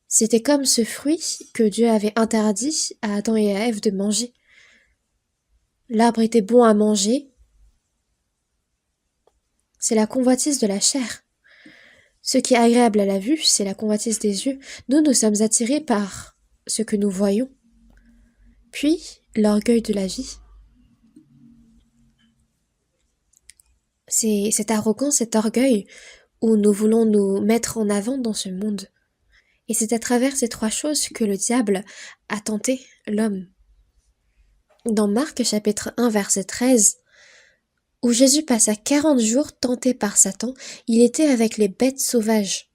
C'était comme ce fruit que Dieu avait interdit à Adam et à Ève de manger. L'arbre était bon à manger. C'est la convoitise de la chair. Ce qui est agréable à la vue, c'est la convoitise des yeux. Nous sommes attirés par ce que nous voyons. Puis, l'orgueil de la vie. C'est cette arrogance, cet orgueil où nous voulons nous mettre en avant dans ce monde. Et c'est à travers ces trois choses que le diable a tenté l'homme. Dans Marc chapitre 1 verset 13, où Jésus passa 40 jours tenté par Satan, il était avec les bêtes sauvages.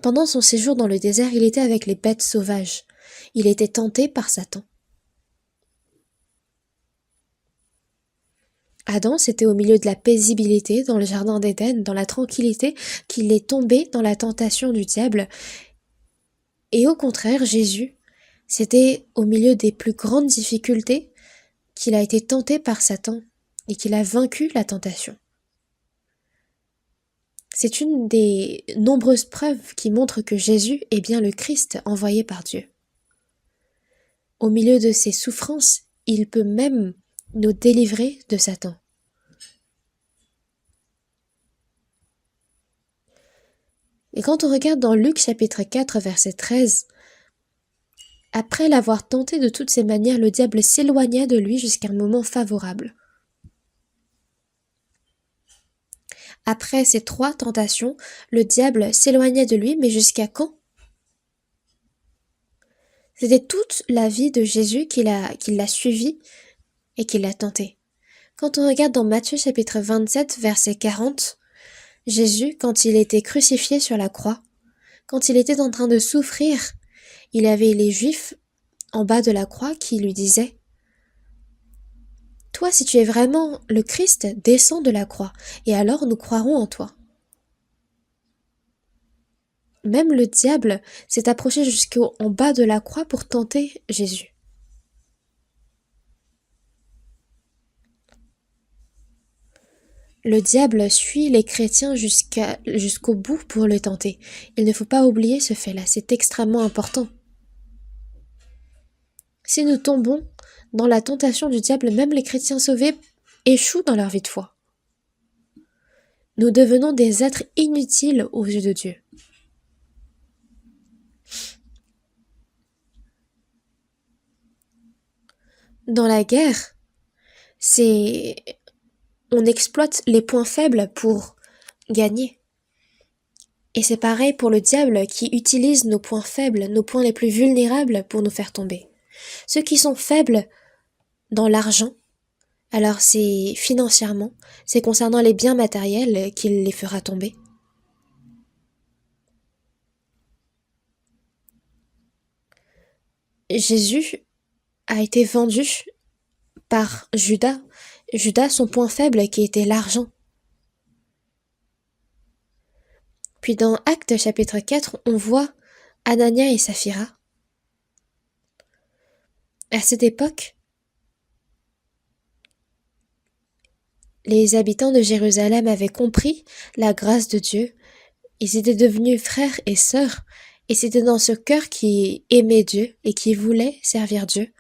Pendant son séjour dans le désert, il était avec les bêtes sauvages. Il était tenté par Satan. Adam, c'était au milieu de la paisibilité, dans le jardin d'Éden, dans la tranquillité, qu'il est tombé dans la tentation du diable. Et au contraire, Jésus, c'était au milieu des plus grandes difficultés qu'il a été tenté par Satan et qu'il a vaincu la tentation. C'est une des nombreuses preuves qui montrent que Jésus est bien le Christ envoyé par Dieu. Au milieu de ses souffrances, il peut même nous délivrer de Satan. Et quand on regarde dans Luc chapitre 4 verset 13, après l'avoir tenté de toutes ses manières, le diable s'éloigna de lui jusqu'à un moment favorable. Après ces trois tentations, le diable s'éloigna de lui, mais jusqu'à quand? C'était toute la vie de Jésus qu'il l'a suivi et qu'il l'a tenté. Quand on regarde dans Matthieu chapitre 27 verset 40, Jésus, quand il était crucifié sur la croix, quand il était en train de souffrir, il avait les Juifs en bas de la croix qui lui disaient: « Toi, si tu es vraiment le Christ, descends de la croix, et alors nous croirons en toi. » Même le diable s'est approché jusqu'en bas de la croix pour tenter Jésus. Le diable suit les chrétiens jusqu'au bout pour le tenter. Il ne faut pas oublier ce fait-là, c'est extrêmement important. Si nous tombons dans la tentation du diable, même les chrétiens sauvés échouent dans leur vie de foi. Nous devenons des êtres inutiles aux yeux de Dieu. Dans la guerre, c'est on exploite les points faibles pour gagner. Et c'est pareil pour le diable qui utilise nos points faibles, nos points les plus vulnérables pour nous faire tomber. Ceux qui sont faibles dans l'argent, alors c'est financièrement, c'est concernant les biens matériels qu'il les fera tomber. Jésus a été vendu par Judas. Judas, son point faible qui était l'argent. Puis dans Actes chapitre 4, on voit Anania et Saphira. À cette époque, les habitants de Jérusalem avaient compris la grâce de Dieu. Ils étaient devenus frères et sœurs, et c'était dans ce cœur qui aimait Dieu et qui voulait servir Dieu.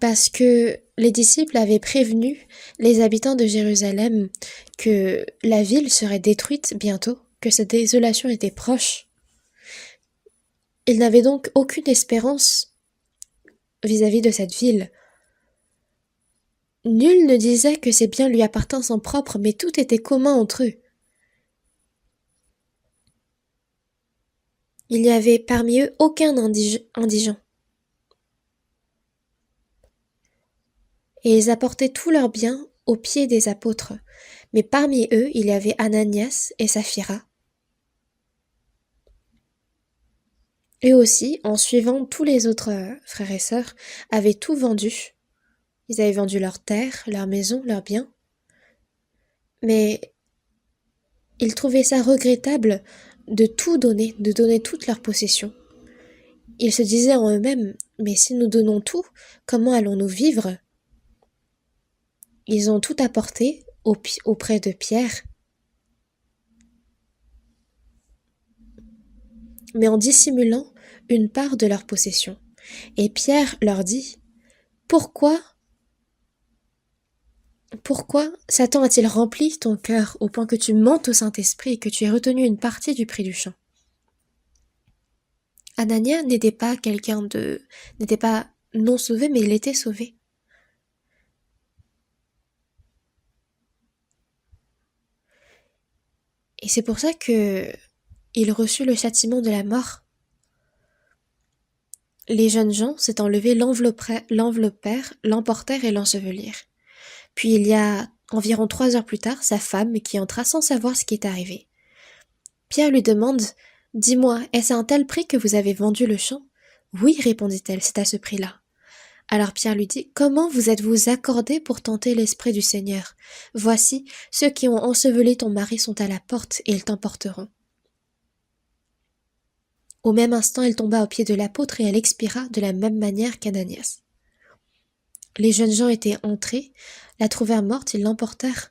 Parce que les disciples avaient prévenu les habitants de Jérusalem que la ville serait détruite bientôt, que cette désolation était proche. Ils n'avaient donc aucune espérance vis-à-vis de cette ville. Nul ne disait que ses biens lui appartinssent en propre, mais tout était commun entre eux. Il n'y avait parmi eux aucun indigent. Et ils apportaient tous leurs biens aux pieds des apôtres. Mais parmi eux, il y avait Ananias et Saphira. Eux aussi, en suivant tous les autres frères et sœurs, avaient tout vendu. Ils avaient vendu leurs terres, leurs maisons, leurs biens. Mais ils trouvaient ça regrettable de tout donner, de donner toute leur possession. Ils se disaient en eux-mêmes, mais si nous donnons tout, comment allons-nous vivre ? Ils ont tout apporté auprès de Pierre, mais en dissimulant une part de leur possession. Et Pierre leur dit, Pourquoi Satan a-t-il rempli ton cœur au point que tu mentes au Saint-Esprit et que tu aies retenu une partie du prix du champ ? Anania n'était pas non sauvé, mais il était sauvé. Et c'est pour ça que il reçut le châtiment de la mort. Les jeunes gens s'étant levés l'enveloppèrent, l'emportèrent et l'ensevelirent. Puis il y a environ 3 heures plus tard, sa femme qui entra sans savoir ce qui est arrivé. Pierre lui demande « Dis-moi, est-ce à un tel prix que vous avez vendu le champ ?» « Oui, répondit-elle, c'est à ce prix-là. » Alors Pierre lui dit « Comment vous êtes-vous accordés pour tenter l'Esprit du Seigneur ? Voici, ceux qui ont enseveli ton mari sont à la porte et ils t'emporteront. » Au même instant, elle tomba aux pieds de l'apôtre et elle expira de la même manière qu'Ananias. Les jeunes gens étaient entrés, la trouvèrent morte, ils l'emportèrent,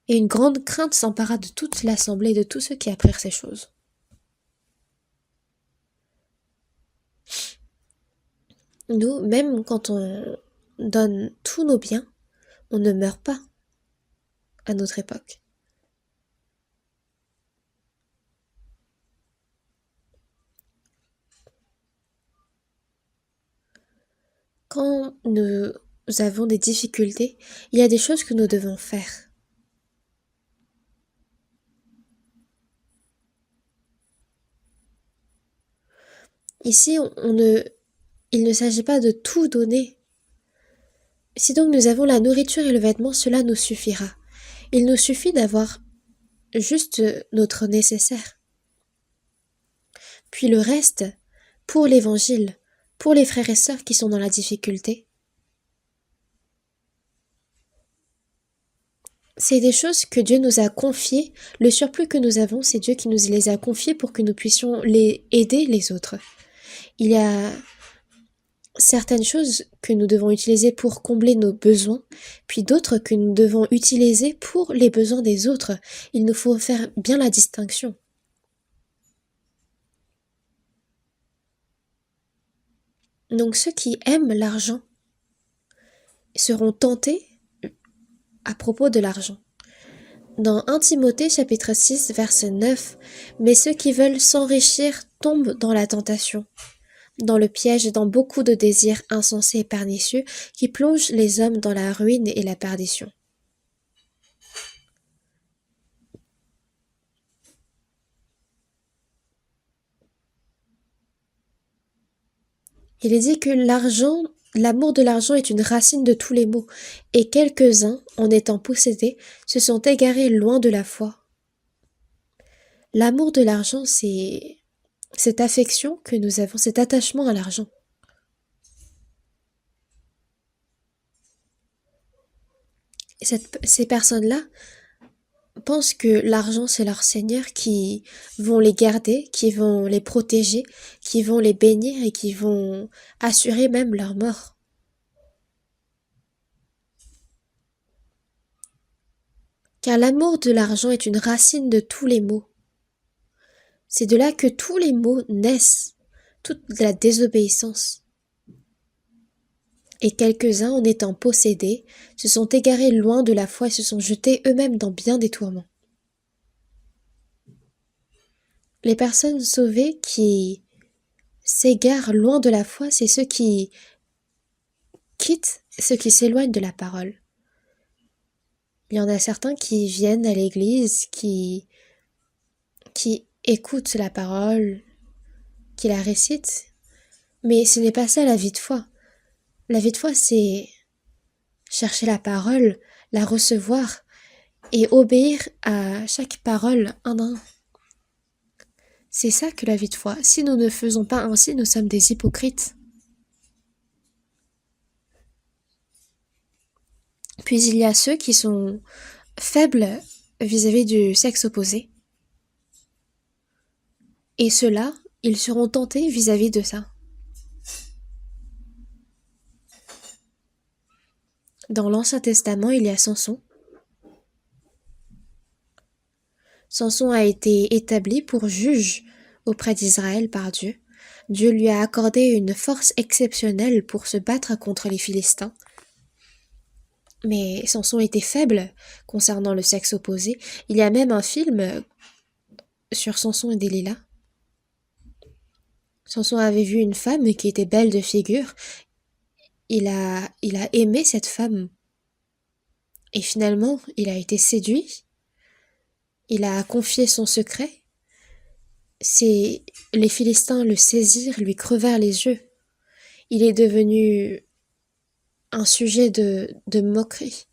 et une grande crainte s'empara de toute l'assemblée et de tous ceux qui apprirent ces choses. Nous, même quand on donne tous nos biens, on ne meurt pas à notre époque. Quand nous avons des difficultés, il y a des choses que nous devons faire. Ici, il ne s'agit pas de tout donner. Si donc nous avons la nourriture et le vêtement, cela nous suffira. Il nous suffit d'avoir juste notre nécessaire. Puis le reste, pour l'Évangile, pour les frères et sœurs qui sont dans la difficulté, c'est des choses que Dieu nous a confiées. Le surplus que nous avons, c'est Dieu qui nous les a confiées pour que nous puissions aider les autres. Il y a certaines choses que nous devons utiliser pour combler nos besoins, puis d'autres que nous devons utiliser pour les besoins des autres. Il nous faut faire bien la distinction. Donc ceux qui aiment l'argent seront tentés à propos de l'argent. Dans 1 Timothée chapitre 6 verset 9, « Mais ceux qui veulent s'enrichir tombent dans la tentation, dans le piège et dans beaucoup de désirs insensés et pernicieux qui plongent les hommes dans la ruine et la perdition. Il est dit que l'amour de l'argent est une racine de tous les maux, et quelques-uns, en étant possédés, se sont égarés loin de la foi. L'amour de l'argent, c'est cette affection que nous avons, cet attachement à l'argent. Et ces personnes-là pensent que l'argent, c'est leur Seigneur, qui vont les garder, qui vont les protéger, qui vont les bénir et qui vont assurer même leur mort. Car l'amour de l'argent est une racine de tous les maux. C'est de là que tous les maux naissent, toute la désobéissance. Et quelques-uns, en étant possédés, se sont égarés loin de la foi et se sont jetés eux-mêmes dans bien des tourments. Les personnes sauvées qui s'égarent loin de la foi, c'est ceux qui quittent, ceux qui s'éloignent de la parole. Il y en a certains qui viennent à l'église, qui écoutent la parole, qui la récitent, mais ce n'est pas ça la vie de foi. La vie de foi, c'est chercher la parole, la recevoir et obéir à chaque parole un à un. C'est ça que la vie de foi. Si nous ne faisons pas ainsi, nous sommes des hypocrites. Puis il y a ceux qui sont faibles vis-à-vis du sexe opposé. Et ceux-là, ils seront tentés vis-à-vis de ça. Dans l'Ancien Testament, il y a Samson. Samson a été établi pour juge auprès d'Israël par Dieu. Dieu lui a accordé une force exceptionnelle pour se battre contre les Philistins. Mais Samson était faible concernant le sexe opposé. Il y a même un film sur Samson et Delilah. Samson avait vu une femme qui était belle de figure. Il a aimé cette femme. Et finalement, il a été séduit. Il a confié son secret. Les Philistins le saisirent, lui crevèrent les yeux. Il est devenu un sujet de moquerie.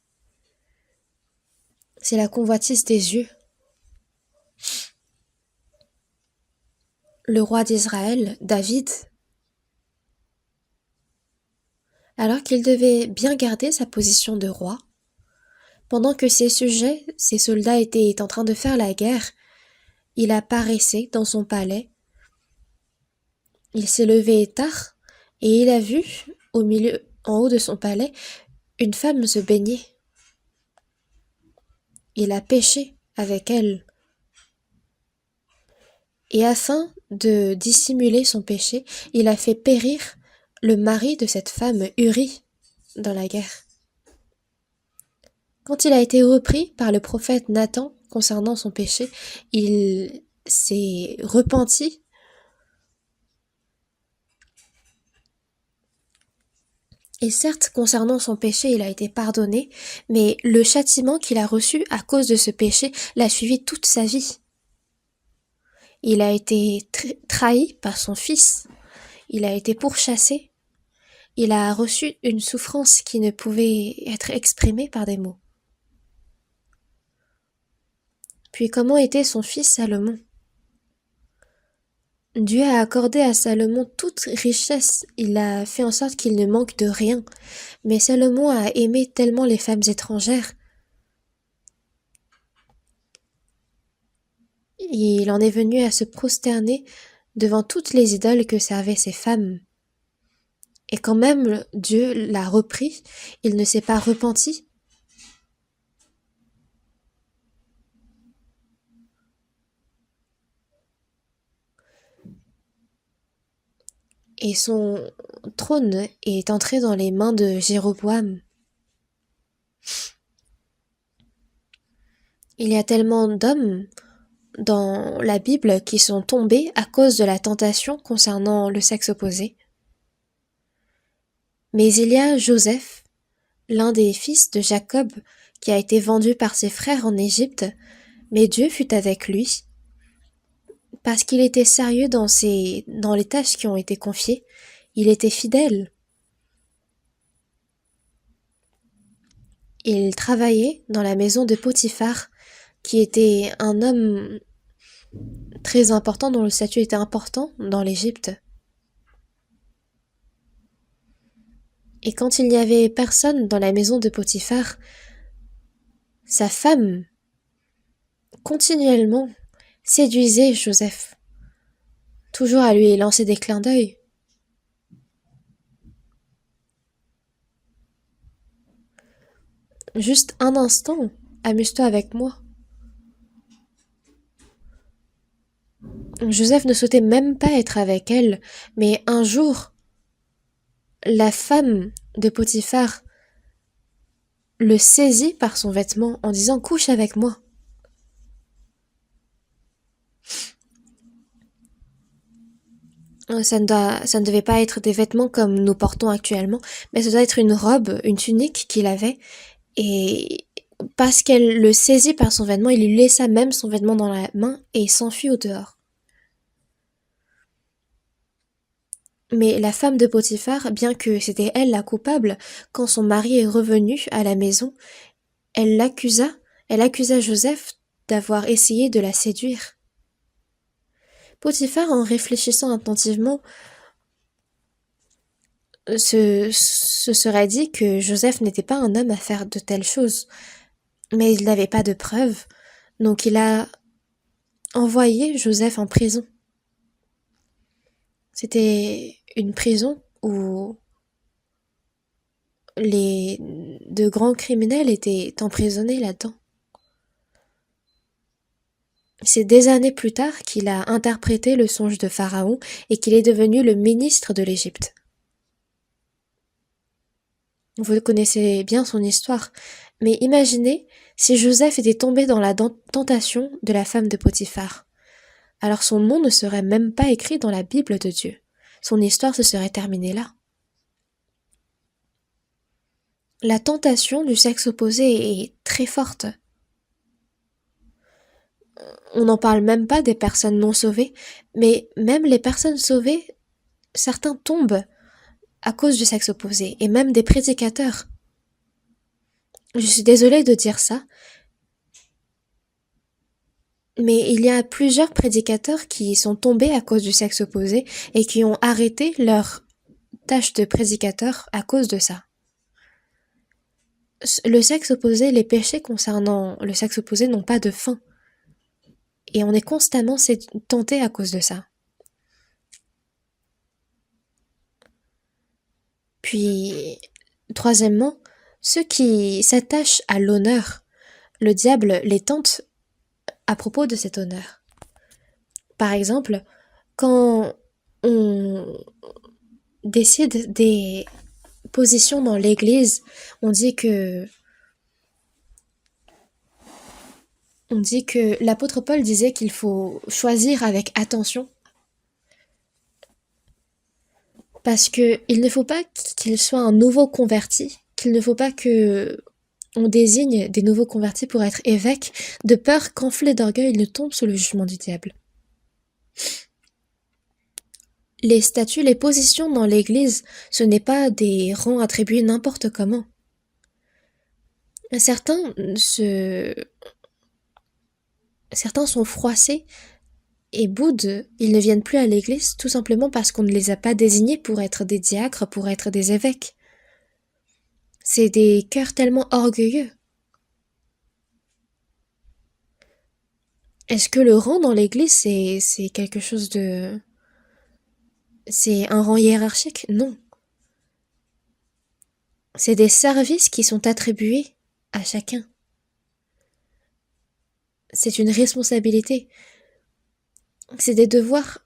C'est la convoitise des yeux. Le roi d'Israël, David, alors qu'il devait bien garder sa position de roi, pendant que ses sujets, ses soldats étaient en train de faire la guerre, il apparaissait dans son palais. Il s'est levé tard et il a vu, en haut de son palais, une femme se baigner. Il a péché avec elle. Et afin de dissimuler son péché, il a fait périr le mari de cette femme, Uri, dans la guerre. Quand il a été repris par le prophète Nathan concernant son péché, il s'est repenti. Et certes, concernant son péché, il a été pardonné, mais le châtiment qu'il a reçu à cause de ce péché l'a suivi toute sa vie. Il a été trahi par son fils, il a été pourchassé, il a reçu une souffrance qui ne pouvait être exprimée par des mots. Puis comment était son fils Salomon ? Dieu a accordé à Salomon toute richesse, il a fait en sorte qu'il ne manque de rien. Mais Salomon a aimé tellement les femmes étrangères. Il en est venu à se prosterner devant toutes les idoles que servaient ces femmes. Et quand même Dieu l'a repris, il ne s'est pas repenti. Et son trône est entré dans les mains de Jéroboam. Il y a tellement d'hommes dans la Bible qui sont tombés à cause de la tentation concernant le sexe opposé. Mais il y a Joseph, l'un des fils de Jacob, qui a été vendu par ses frères en Égypte, mais Dieu fut avec lui, parce qu'il était sérieux dans les tâches qui ont été confiées. Il était fidèle. Il travaillait dans la maison de Potiphar, qui était un homme très important, dont le statut était important dans l'Égypte. Et quand il n'y avait personne dans la maison de Potiphar, sa femme, continuellement, séduisait Joseph, toujours à lui lancer des clins d'œil. Juste un instant, amuse-toi avec moi. Joseph ne souhaitait même pas être avec elle, mais un jour, la femme de Potiphar le saisit par son vêtement en disant « Couche avec moi ». Ça ne devait pas être des vêtements comme nous portons actuellement, mais ça doit être une robe, une tunique qu'il avait, et parce qu'elle le saisit par son vêtement, il lui laissa même son vêtement dans la main et s'enfuit au dehors. Mais la femme de Potiphar, bien que c'était elle la coupable, quand son mari est revenu à la maison, elle accusa Joseph d'avoir essayé de la séduire. Potiphar, en réfléchissant attentivement, se serait dit que Joseph n'était pas un homme à faire de telles choses. Mais il n'avait pas de preuves, donc il a envoyé Joseph en prison. C'était une prison où de grands criminels étaient emprisonnés là-dedans. C'est des années plus tard qu'il a interprété le songe de Pharaon et qu'il est devenu le ministre de l'Égypte. Vous connaissez bien son histoire, mais imaginez si Joseph était tombé dans la tentation de la femme de Potiphar. Alors son nom ne serait même pas écrit dans la Bible de Dieu. Son histoire se serait terminée là. La tentation du sexe opposé est très forte. On n'en parle même pas des personnes non sauvées, mais même les personnes sauvées, certains tombent à cause du sexe opposé, et même des prédicateurs. Je suis désolée de dire ça, mais il y a plusieurs prédicateurs qui sont tombés à cause du sexe opposé et qui ont arrêté leur tâche de prédicateur à cause de ça. Le sexe opposé, les péchés concernant le sexe opposé n'ont pas de fin. Et on est constamment tenté à cause de ça. Puis, troisièmement, ceux qui s'attachent à l'honneur, le diable les tente à propos de cet honneur. Par exemple, quand on décide des positions dans l'église, on dit que l'apôtre Paul disait qu'il faut choisir avec attention parce que il ne faut pas qu'il soit un nouveau converti, qu'il ne faut pas que on désigne des nouveaux convertis pour être évêques, de peur qu'enflé d'orgueil il ne tombe sous le jugement du diable. Les statuts, les positions dans l'église, ce n'est pas des rangs attribués n'importe comment. Certains sont froissés et boudent, ils ne viennent plus à l'église tout simplement parce qu'on ne les a pas désignés pour être des diacres, pour être des évêques. C'est des cœurs tellement orgueilleux. Est-ce que le rang dans l'église, c'est quelque chose de... C'est un rang hiérarchique? Non. C'est des services qui sont attribués à chacun. C'est une responsabilité. C'est des devoirs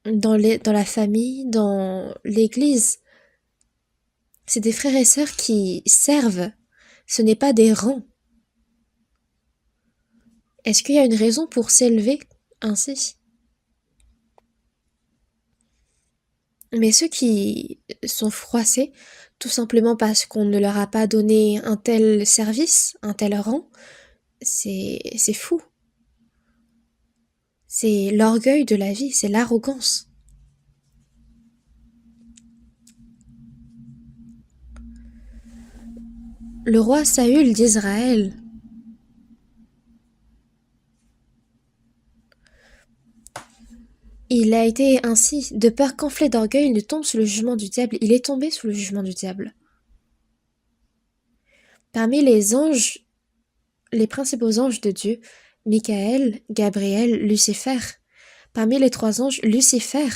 dans la famille, dans l'église. C'est des frères et sœurs qui servent. Ce n'est pas des rangs. Est-ce qu'il y a une raison pour s'élever ainsi? Mais ceux qui sont froissés, tout simplement parce qu'on ne leur a pas donné un tel service, un tel rang, c'est fou. C'est l'orgueil de la vie, c'est l'arrogance. Le roi Saül d'Israël, il a été ainsi, de peur qu'enflé d'orgueil, il ne tombe sous le jugement du diable. Il est tombé sous le jugement du diable. Parmi les anges, les principaux anges de Dieu, Michael, Gabriel, Lucifer. Parmi les trois anges, Lucifer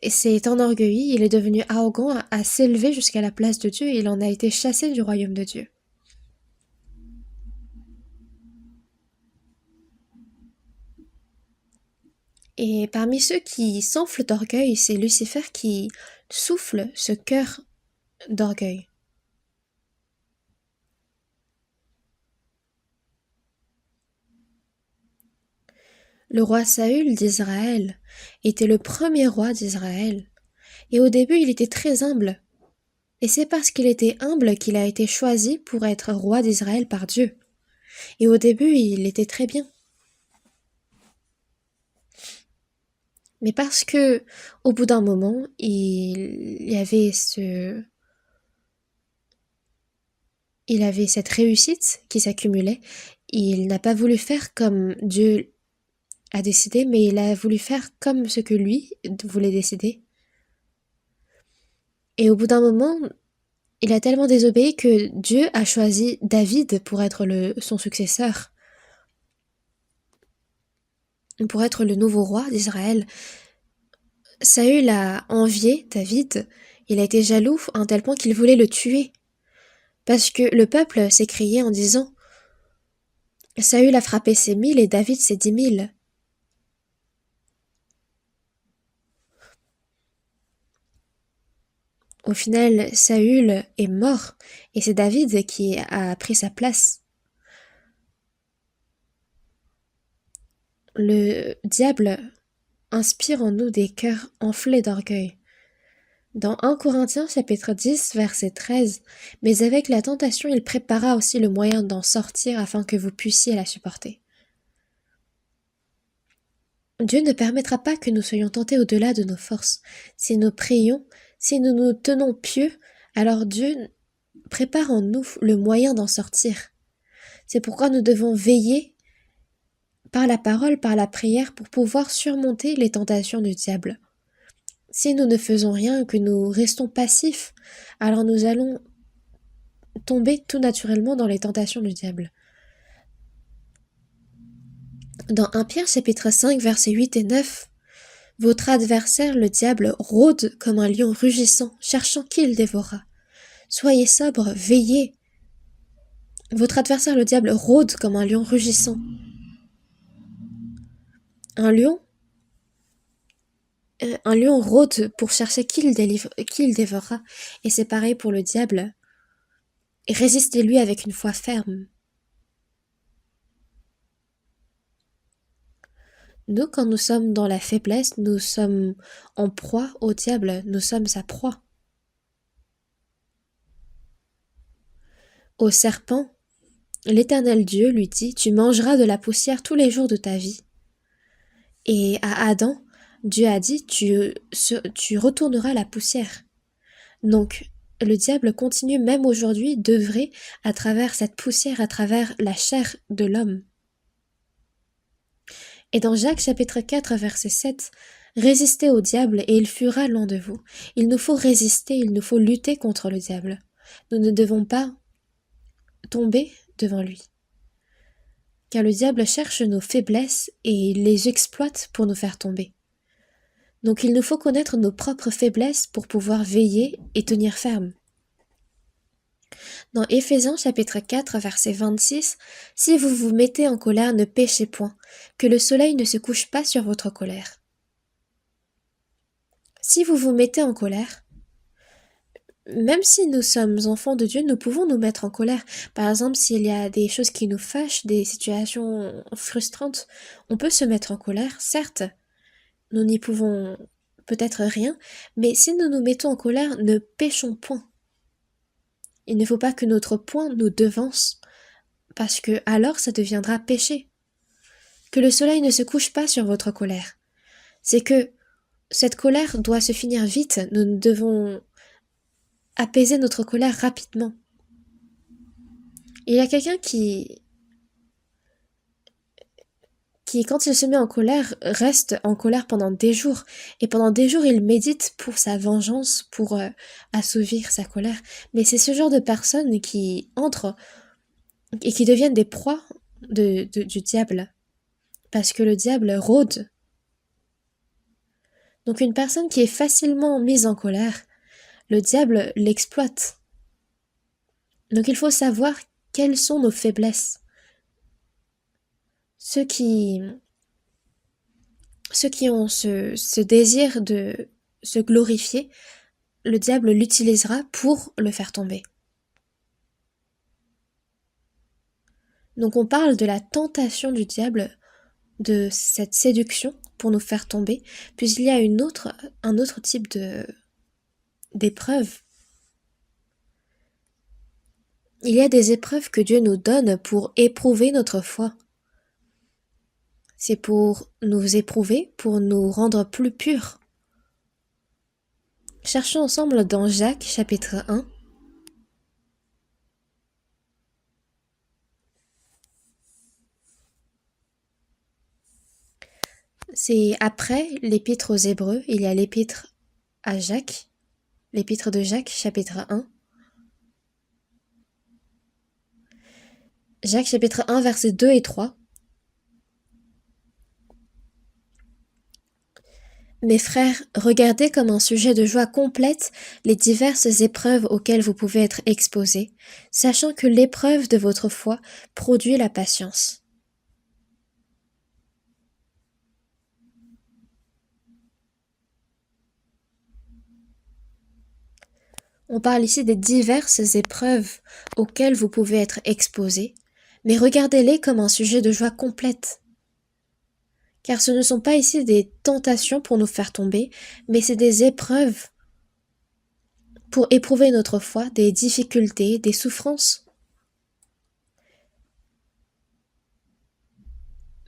s'est enorgueilli, il est devenu arrogant à s'élever jusqu'à la place de Dieu et il en a été chassé du royaume de Dieu. Et parmi ceux qui s'enflent d'orgueil, c'est Lucifer qui souffle ce cœur d'orgueil. Le roi Saül d'Israël était le premier roi d'Israël. Et au début, il était très humble. Et c'est parce qu'il était humble qu'il a été choisi pour être roi d'Israël par Dieu. Et au début, il était très bien. Mais parce que, au bout d'un moment, il avait cette réussite qui s'accumulait. Il n'a pas voulu faire comme Dieu a décidé, mais il a voulu faire comme ce que lui voulait décider. Et au bout d'un moment, il a tellement désobéi que Dieu a choisi David pour être son successeur, pour être le nouveau roi d'Israël. Saül a envié David, il a été jaloux à un tel point qu'il voulait le tuer. Parce que le peuple s'est crié en disant « Saül a frappé ses 1000 et David ses 10 000 ». Au final, Saül est mort et c'est David qui a pris sa place. Le diable inspire en nous des cœurs enflés d'orgueil. Dans 1 Corinthiens chapitre 10 verset 13, « Mais avec la tentation il prépara aussi le moyen d'en sortir afin que vous puissiez la supporter. » Dieu ne permettra pas que nous soyons tentés au-delà de nos forces. Si nous prions, si nous nous tenons pieux, alors Dieu prépare en nous le moyen d'en sortir. C'est pourquoi nous devons veiller par la parole, par la prière, pour pouvoir surmonter les tentations du diable. Si nous ne faisons rien, que nous restons passifs, alors nous allons tomber tout naturellement dans les tentations du diable. Dans 1 Pierre chapitre 5 versets 8 et 9, « Votre adversaire le diable rôde comme un lion rugissant, cherchant qui il dévorera. Soyez sobre, veillez. » Votre adversaire le diable rôde comme un lion rugissant. Un lion rôde pour chercher qui il dévorera. Et c'est pareil pour le diable. Résistez-lui avec une foi ferme. Nous, quand nous sommes dans la faiblesse, nous sommes en proie au diable, nous sommes sa proie. Au serpent, l'Éternel Dieu lui dit « Tu mangeras de la poussière tous les jours de ta vie. » Et à Adam, Dieu a dit « Tu retourneras à la poussière. » Donc, le diable continue même aujourd'hui d'œuvrer à travers cette poussière, à travers la chair de l'homme. Et dans Jacques chapitre 4 verset 7, « Résistez au diable et il fuira loin de vous. » Il nous faut résister, il nous faut lutter contre le diable. Nous ne devons pas tomber devant lui. Car le diable cherche nos faiblesses et il les exploite pour nous faire tomber. Donc il nous faut connaître nos propres faiblesses pour pouvoir veiller et tenir ferme. Dans Éphésiens chapitre 4 verset 26, « Si vous vous mettez en colère, ne péchez point, que le soleil ne se couche pas sur votre colère. » Si vous vous mettez en colère, Même si nous sommes enfants de Dieu, nous pouvons nous mettre en colère. Par exemple, s'il y a des choses qui nous fâchent, des situations frustrantes, on peut se mettre en colère, certes. Nous n'y pouvons peut-être rien, mais si nous nous mettons en colère, ne péchons point. Il ne faut pas que notre point nous devance, parce que alors ça deviendra péché. Que le soleil ne se couche pas sur votre colère. C'est que cette colère doit se finir vite, nous devons apaiser notre colère rapidement. Il y a quelqu'un qui, quand il se met en colère, reste en colère pendant des jours. Et pendant des jours, il médite pour sa vengeance, pour assouvir sa colère. Mais c'est ce genre de personnes qui entrent et qui deviennent des proies du diable. Parce que le diable rôde. Donc une personne qui est facilement mise en colère, le diable l'exploite. Donc il faut savoir quelles sont nos faiblesses. Ceux qui ont ce désir de se glorifier, le diable l'utilisera pour le faire tomber. Donc on parle de la tentation du diable, de cette séduction pour nous faire tomber, puisqu'il y a un autre type d'épreuve. Il y a des épreuves que Dieu nous donne pour éprouver notre foi. C'est pour nous éprouver, pour nous rendre plus purs. Cherchons ensemble dans Jacques chapitre 1. C'est après l'épître aux Hébreux, il y a l'épître à Jacques, l'épître de Jacques chapitre 1. Jacques chapitre 1 versets 2 et 3. Mes frères, regardez comme un sujet de joie complète les diverses épreuves auxquelles vous pouvez être exposés, sachant que l'épreuve de votre foi produit la patience. On parle ici des diverses épreuves auxquelles vous pouvez être exposés, mais regardez-les comme un sujet de joie complète. Car ce ne sont pas ici des tentations pour nous faire tomber, mais c'est des épreuves pour éprouver notre foi, des difficultés, des souffrances.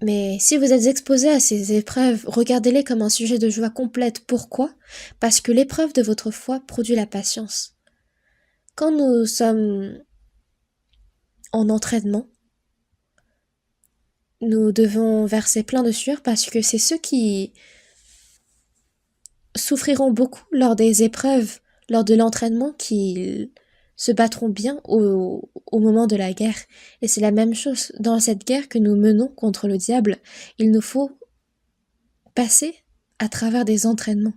Mais si vous êtes exposé à ces épreuves, regardez-les comme un sujet de joie complète. Pourquoi? Parce que l'épreuve de votre foi produit la patience. Quand nous sommes en entraînement, nous devons verser plein de sueur parce que c'est ceux qui souffriront beaucoup lors des épreuves, lors de l'entraînement, qui se battront bien au moment de la guerre. Et c'est la même chose dans cette guerre que nous menons contre le diable. Il nous faut passer à travers des entraînements.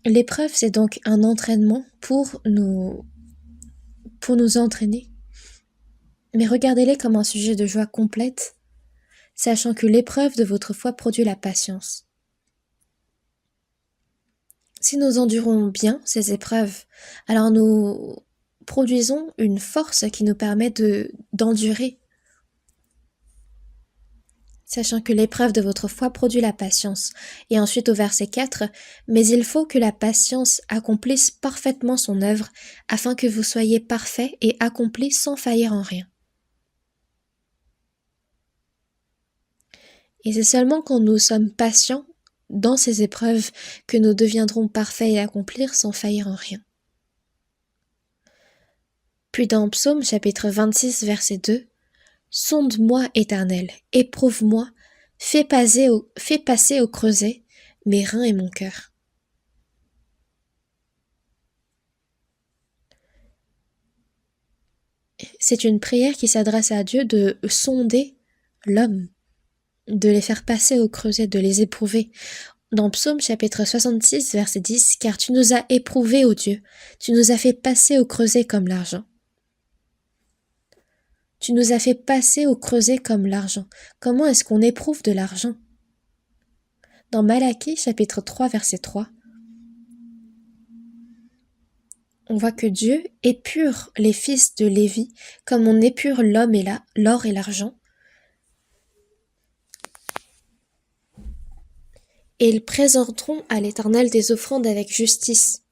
L'épreuve, c'est donc un entraînement pour nous entraîner. Mais regardez-les comme un sujet de joie complète, sachant que l'épreuve de votre foi produit la patience. Si nous endurons bien ces épreuves, alors nous produisons une force qui nous permet d'endurer. Sachant que l'épreuve de votre foi produit la patience. Et ensuite au verset 4, mais il faut que la patience accomplisse parfaitement son œuvre, afin que vous soyez parfaits et accomplis sans faillir en rien. Et c'est seulement quand nous sommes patients dans ces épreuves que nous deviendrons parfaits et accomplir sans faillir en rien. Puis dans Psaume chapitre 26 verset 2, sonde-moi, Éternel, éprouve-moi, fais passer au creuset mes reins et mon cœur. C'est une prière qui s'adresse à Dieu de sonder l'homme, de les faire passer au creuset, de les éprouver. Dans Psaume chapitre 66 verset 10, car tu nous as éprouvés, ô Dieu, tu nous as fait passer au creuset comme l'argent. Tu nous as fait passer au creuset comme l'argent. Comment est-ce qu'on éprouve de l'argent? Dans Malachie chapitre 3 verset 3, on voit que Dieu épure les fils de Lévi comme on épure l'or et l'argent. Et ils présenteront à l'Éternel des offrandes avec justice.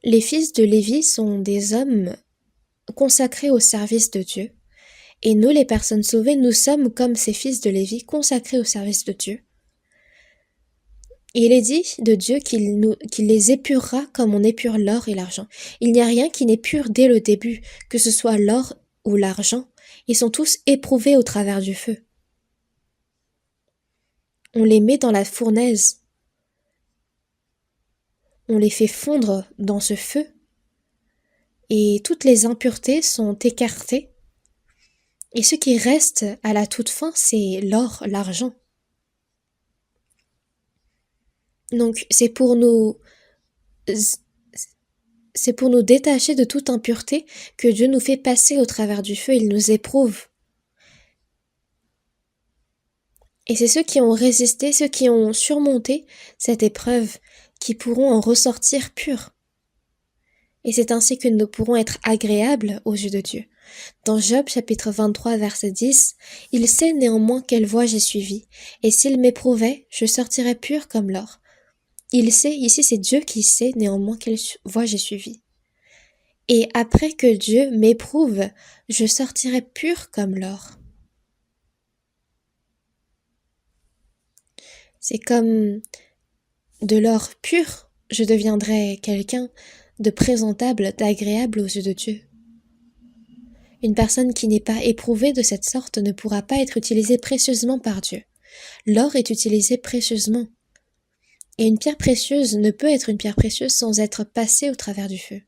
Les fils de Lévi sont des hommes consacrés au service de Dieu. Et nous, les personnes sauvées, nous sommes comme ces fils de Lévi, consacrés au service de Dieu. Et il est dit de Dieu qu'il les épurera comme on épure l'or et l'argent. Il n'y a rien qui n'est pur dès le début, que ce soit l'or ou l'argent. Ils sont tous éprouvés au travers du feu. On les met dans la fournaise. On les fait fondre dans ce feu. Et toutes les impuretés sont écartées. Et ce qui reste à la toute fin, c'est l'or, l'argent. Donc c'est pour nous détacher de toute impureté que Dieu nous fait passer au travers du feu, il nous éprouve. Et c'est ceux qui ont résisté, ceux qui ont surmonté cette épreuve, qui pourront en ressortir purs. Et c'est ainsi que nous pourrons être agréables aux yeux de Dieu. Dans Job chapitre 23 verset 10, « Il sait néanmoins quelle voie j'ai suivie, et s'il m'éprouvait, je sortirais pur comme l'or. » Il sait, ici c'est Dieu qui sait néanmoins quelle voie j'ai suivie. Et après que Dieu m'éprouve, je sortirai pur comme l'or. C'est comme de l'or pur, je deviendrai quelqu'un de présentable, d'agréable aux yeux de Dieu. Une personne qui n'est pas éprouvée de cette sorte ne pourra pas être utilisée précieusement par Dieu. L'or est utilisé précieusement. Et une pierre précieuse ne peut être une pierre précieuse sans être passée au travers du feu.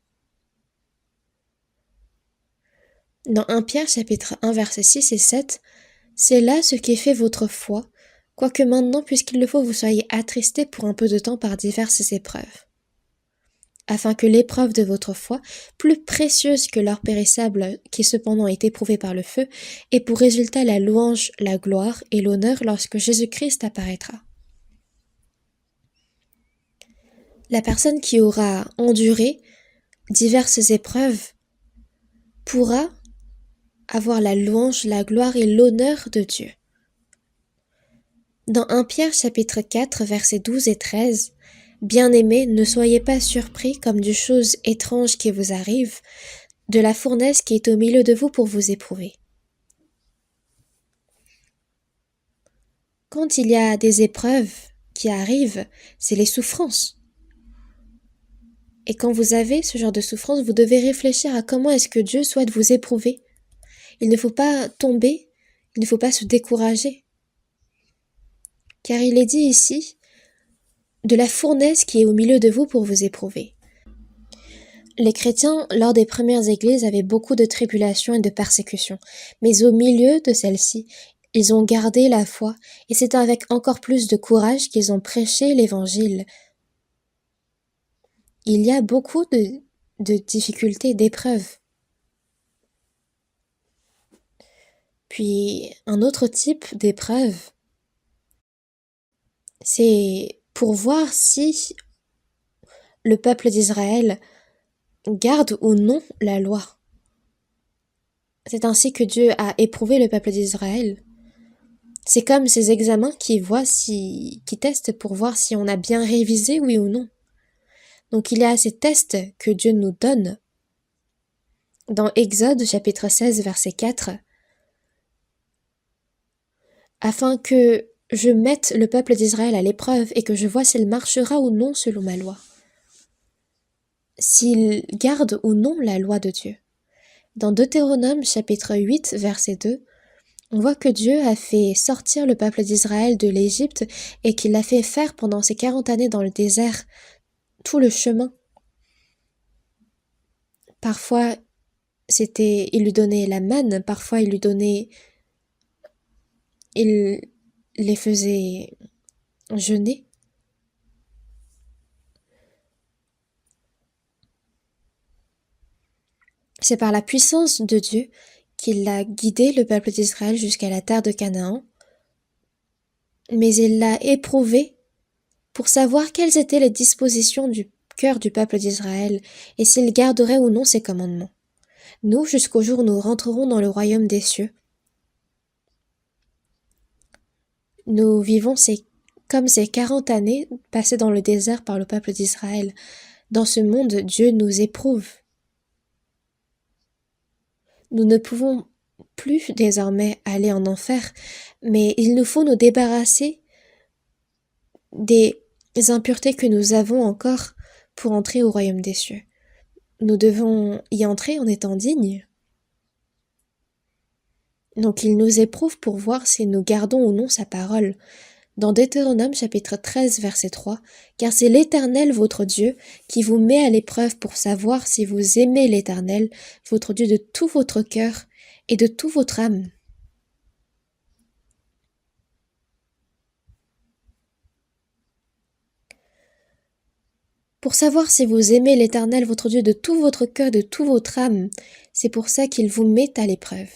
Dans 1 Pierre chapitre 1 versets 6 et 7, « C'est là ce qui fait votre foi, quoique maintenant, puisqu'il le faut, vous soyez attristés pour un peu de temps par diverses épreuves. Afin que l'épreuve de votre foi, plus précieuse que l'or périssable qui cependant est éprouvé par le feu, ait pour résultat la louange, la gloire et l'honneur lorsque Jésus-Christ apparaîtra. » La personne qui aura enduré diverses épreuves pourra avoir la louange, la gloire et l'honneur de Dieu. Dans 1 Pierre chapitre 4 versets 12 et 13, « Bien-aimés, ne soyez pas surpris comme de choses étranges qui vous arrivent, de la fournaise qui est au milieu de vous pour vous éprouver. » Quand il y a des épreuves qui arrivent, c'est les souffrances. Et quand vous avez ce genre de souffrance, vous devez réfléchir à comment est-ce que Dieu souhaite vous éprouver. Il ne faut pas tomber, il ne faut pas se décourager. Car il est dit ici, de la fournaise qui est au milieu de vous pour vous éprouver. Les chrétiens, lors des premières églises, avaient beaucoup de tribulations et de persécutions. Mais au milieu de celles-ci, ils ont gardé la foi, et c'est avec encore plus de courage qu'ils ont prêché l'évangile. Il y a beaucoup de difficultés, d'épreuves. Puis, un autre type d'épreuve, c'est pour voir si le peuple d'Israël garde ou non la loi. C'est ainsi que Dieu a éprouvé le peuple d'Israël. C'est comme ces examens qui testent pour voir si on a bien révisé, oui ou non. Donc il y a ces tests que Dieu nous donne. Dans Exode chapitre 16 verset 4, « Afin que je mette le peuple d'Israël à l'épreuve et que je vois s'il marchera ou non selon ma loi. » S'il garde ou non la loi de Dieu. Dans Deutéronome chapitre 8 verset 2, on voit que Dieu a fait sortir le peuple d'Israël de l'Égypte et qu'il l'a fait faire pendant ces 40 années dans le désert tout le chemin. Parfois, il lui donnait la manne, parfois il les faisait jeûner. C'est par la puissance de Dieu qu'il a guidé le peuple d'Israël jusqu'à la terre de Canaan, mais il l'a éprouvé pour savoir quelles étaient les dispositions du cœur du peuple d'Israël, et s'ils garderaient ou non ses commandements. Nous, jusqu'au jour où nous rentrerons dans le royaume des cieux, nous vivons comme ces 40 années passées dans le désert par le peuple d'Israël. Dans ce monde, Dieu nous éprouve. Nous ne pouvons plus désormais aller en enfer, mais il nous faut nous débarrasser des impuretés que nous avons encore pour entrer au royaume des cieux. Nous devons y entrer en étant dignes. Donc il nous éprouve pour voir si nous gardons ou non sa parole. Dans Deutéronome chapitre 13 verset 3, « Car c'est l'Éternel votre Dieu qui vous met à l'épreuve pour savoir si vous aimez l'Éternel, votre Dieu de tout votre cœur et de toute votre âme. » Pour savoir si vous aimez l'Éternel votre Dieu de tout votre cœur, de toute votre âme, c'est pour ça qu'il vous met à l'épreuve.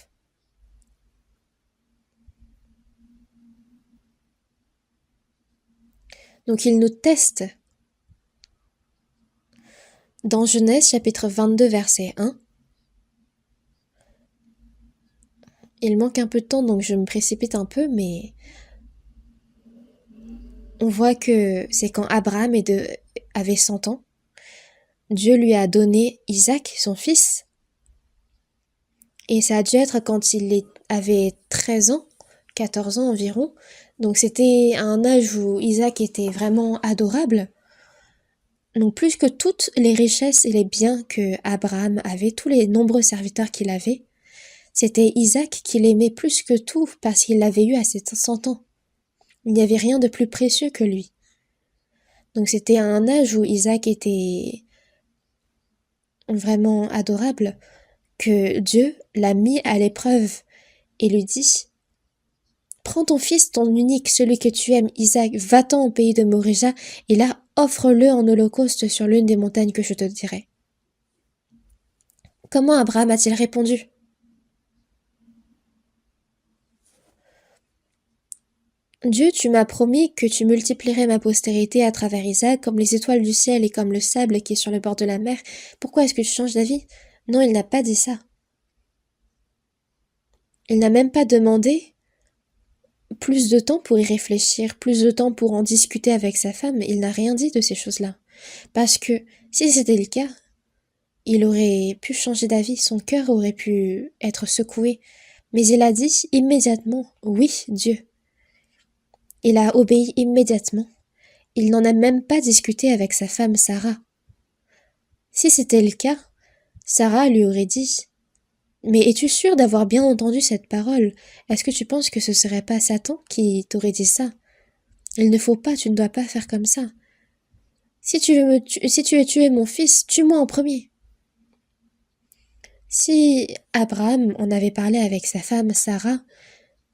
Donc il nous teste. Dans Genèse chapitre 22 verset 1, il manque un peu de temps donc je me précipite un peu, mais on voit que c'est quand Abraham avait 100 ans, Dieu lui a donné Isaac, son fils, et ça a dû être quand avait 13 ans, 14 ans environ, donc c'était à un âge où Isaac était vraiment adorable. Donc plus que toutes les richesses et les biens que Abraham avait, tous les nombreux serviteurs qu'il avait, c'était Isaac qu'il aimait plus que tout parce qu'il l'avait eu à ses 100 ans. Il n'y avait rien de plus précieux que lui. Donc c'était à un âge où Isaac était vraiment adorable que Dieu l'a mis à l'épreuve et lui dit « Prends ton fils, ton unique, celui que tu aimes, Isaac, va-t'en au pays de Morija, et là, offre-le en holocauste sur l'une des montagnes que je te dirai. » Comment Abraham a-t-il répondu ? Dieu, tu m'as promis que tu multiplierais ma postérité à travers Isaac comme les étoiles du ciel et comme le sable qui est sur le bord de la mer. Pourquoi est-ce que tu changes d'avis ? Non, il n'a pas dit ça. Il n'a même pas demandé plus de temps pour y réfléchir, plus de temps pour en discuter avec sa femme. Il n'a rien dit de ces choses-là. Parce que si c'était le cas, il aurait pu changer d'avis, son cœur aurait pu être secoué. Mais il a dit immédiatement « Oui, Dieu ». Il a obéi immédiatement. Il n'en a même pas discuté avec sa femme Sarah. Si c'était le cas, Sarah lui aurait dit « Mais es-tu sûr d'avoir bien entendu cette parole ? Est-ce que tu penses que ce serait pas Satan qui t'aurait dit ça ? Il ne faut pas, tu ne dois pas faire comme ça. Si tu veux tuer mon fils, tue-moi en premier. » Si Abraham en avait parlé avec sa femme Sarah,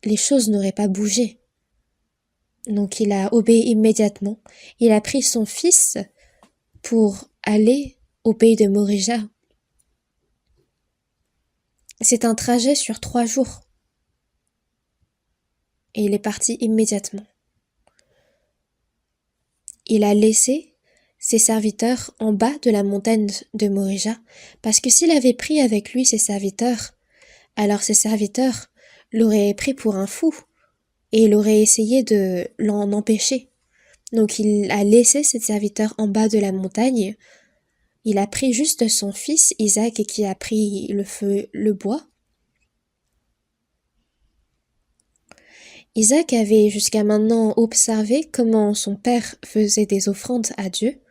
les choses n'auraient pas bougé. Donc il a obéi immédiatement. Il a pris son fils pour aller au pays de Morija. C'est un trajet sur 3 jours. Et il est parti immédiatement. Il a laissé ses serviteurs en bas de la montagne de Morija, parce que s'il avait pris avec lui ses serviteurs, alors ses serviteurs l'auraient pris pour un fou, et il aurait essayé de l'en empêcher. Donc il a laissé ses serviteurs en bas de la montagne. Il a pris juste son fils, Isaac, qui a pris le feu, le bois. Isaac avait jusqu'à maintenant observé comment son père faisait des offrandes à Dieu.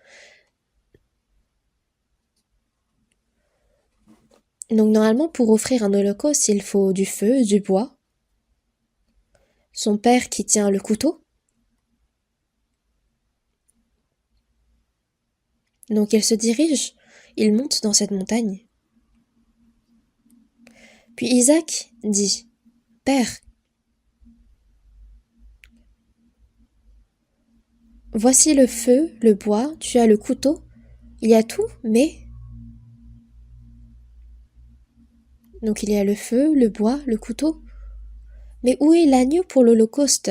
Donc normalement, pour offrir un holocauste, il faut du feu, du bois. Son père qui tient le couteau. Donc il se dirige, il monte dans cette montagne. Puis Isaac dit « Père, voici le feu, le bois, tu as le couteau, il y a tout, mais... » Donc il y a le feu, le bois, le couteau. Mais où est l'agneau pour l'holocauste ?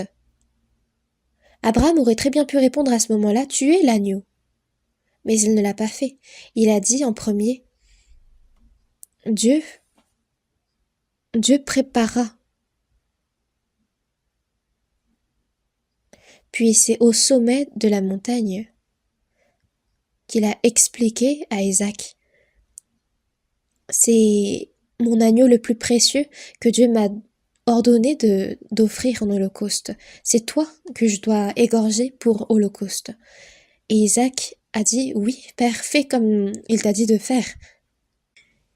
Abraham aurait très bien pu répondre à ce moment-là « Tuez l'agneau ». Mais il ne l'a pas fait. Il a dit en premier, Dieu, Dieu préparera. Puis c'est au sommet de la montagne qu'il a expliqué à Isaac. C'est mon agneau le plus précieux que Dieu m'a ordonné d'offrir en holocauste. C'est toi que je dois égorger pour holocauste. Et Isaac a dit, oui, Père, fais comme il t'a dit de faire.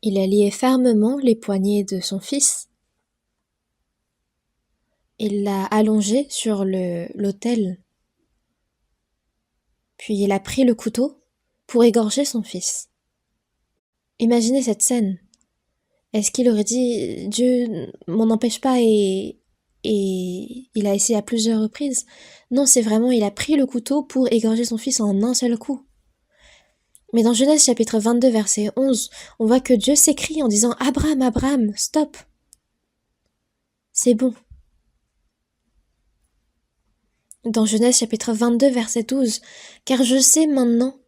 Il a lié fermement les poignets de son fils. Il l'a allongé sur l'autel. Puis il a pris le couteau pour égorger son fils. Imaginez cette scène. Est-ce qu'il aurait dit Dieu m'en empêche pas et il a essayé à plusieurs reprises? Non, c'est vraiment il a pris le couteau pour égorger son fils en un seul coup. Mais dans Genèse chapitre 22 verset 11, on voit que Dieu s'écrie en disant Abraham, Abraham, stop. C'est bon. Dans Genèse chapitre 22 verset 12, car je sais maintenant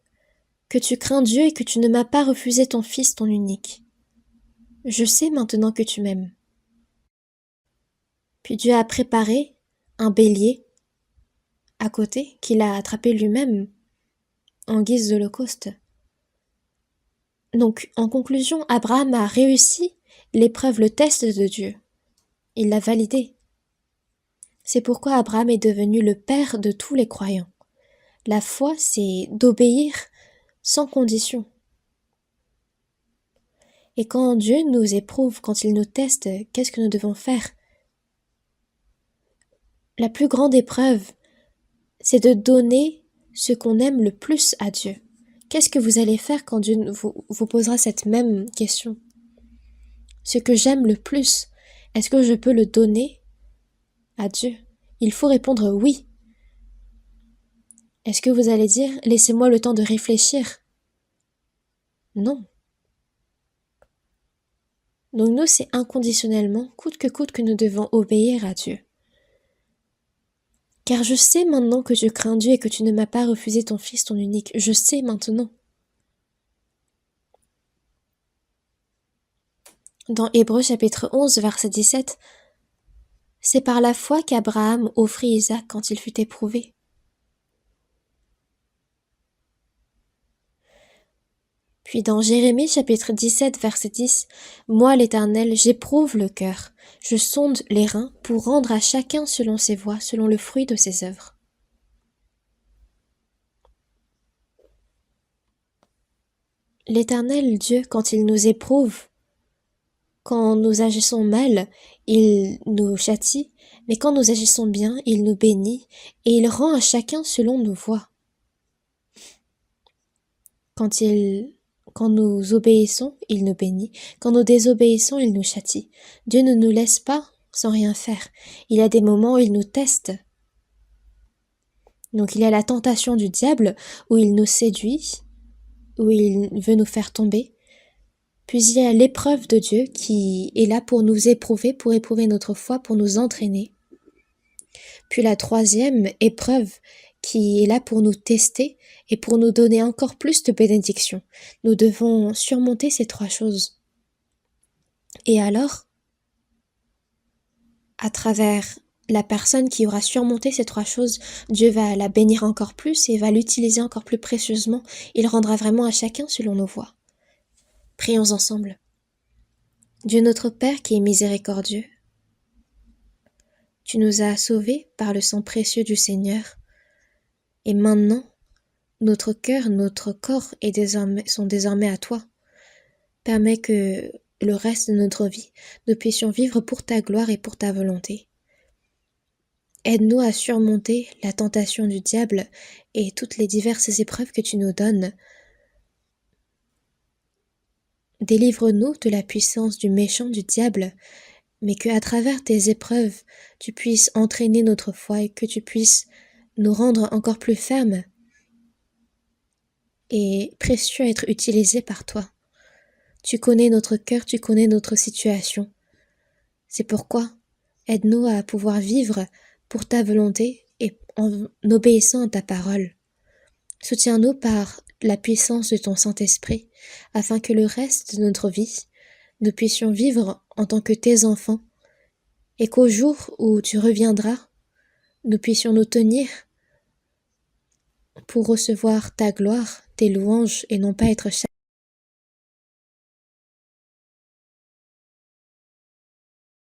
que tu crains Dieu et que tu ne m'as pas refusé ton fils, ton unique. Je sais maintenant que tu m'aimes. Puis Dieu a préparé un bélier à côté qu'il a attrapé lui-même en guise d'holocauste. Donc, en conclusion, Abraham a réussi l'épreuve, le test de Dieu. Il l'a validé. C'est pourquoi Abraham est devenu le père de tous les croyants. La foi, c'est d'obéir sans condition. Et quand Dieu nous éprouve, quand il nous teste, qu'est-ce que nous devons faire? La plus grande épreuve, c'est de donner ce qu'on aime le plus à Dieu. Qu'est-ce que vous allez faire quand Dieu vous posera cette même question? Ce que j'aime le plus, est-ce que je peux le donner à Dieu? Il faut répondre oui. Est-ce que vous allez dire « Laissez-moi le temps de réfléchir » ? Non. Donc nous, c'est inconditionnellement, coûte que nous devons obéir à Dieu. Car je sais maintenant que tu crains Dieu et que tu ne m'as pas refusé ton fils, ton unique. Je sais maintenant. Dans Hébreux chapitre 11, verset 17, c'est par la foi qu'Abraham offrit Isaac quand il fut éprouvé. Puis dans Jérémie chapitre 17, verset 10, moi l'Éternel, j'éprouve le cœur, je sonde les reins pour rendre à chacun selon ses voies, selon le fruit de ses œuvres. L'Éternel Dieu, quand il nous éprouve, quand nous agissons mal, il nous châtie, mais quand nous agissons bien, il nous bénit et il rend à chacun selon nos voies. Quand nous obéissons, il nous bénit. Quand nous désobéissons, il nous châtie. Dieu ne nous laisse pas sans rien faire. Il y a des moments où il nous teste. Donc il y a la tentation du diable, où il nous séduit, où il veut nous faire tomber. Puis il y a l'épreuve de Dieu qui est là pour nous éprouver, pour éprouver notre foi, pour nous entraîner. Puis la troisième épreuve qui est là pour nous tester et pour nous donner encore plus de bénédictions. Nous devons surmonter ces trois choses. Et alors, à travers la personne qui aura surmonté ces trois choses, Dieu va la bénir encore plus et va l'utiliser encore plus précieusement. Il rendra vraiment à chacun selon nos voies. Prions ensemble. Dieu notre Père qui est miséricordieux, tu nous as sauvés par le sang précieux du Seigneur. Et maintenant, notre cœur, notre corps sont désormais à toi. Permets que le reste de notre vie, nous puissions vivre pour ta gloire et pour ta volonté. Aide-nous à surmonter la tentation du diable et toutes les diverses épreuves que tu nous donnes. Délivre-nous de la puissance du méchant du diable, mais que à travers tes épreuves, tu puisses entraîner notre foi et que tu puisses nous rendre encore plus fermes et précieux à être utilisés par toi. Tu connais notre cœur, tu connais notre situation. C'est pourquoi, aide-nous à pouvoir vivre pour ta volonté et en obéissant à ta parole. Soutiens-nous par la puissance de ton Saint-Esprit, afin que le reste de notre vie, nous puissions vivre en tant que tes enfants, et qu'au jour où tu reviendras, nous puissions nous tenir pour recevoir ta gloire, tes louanges, et non pas être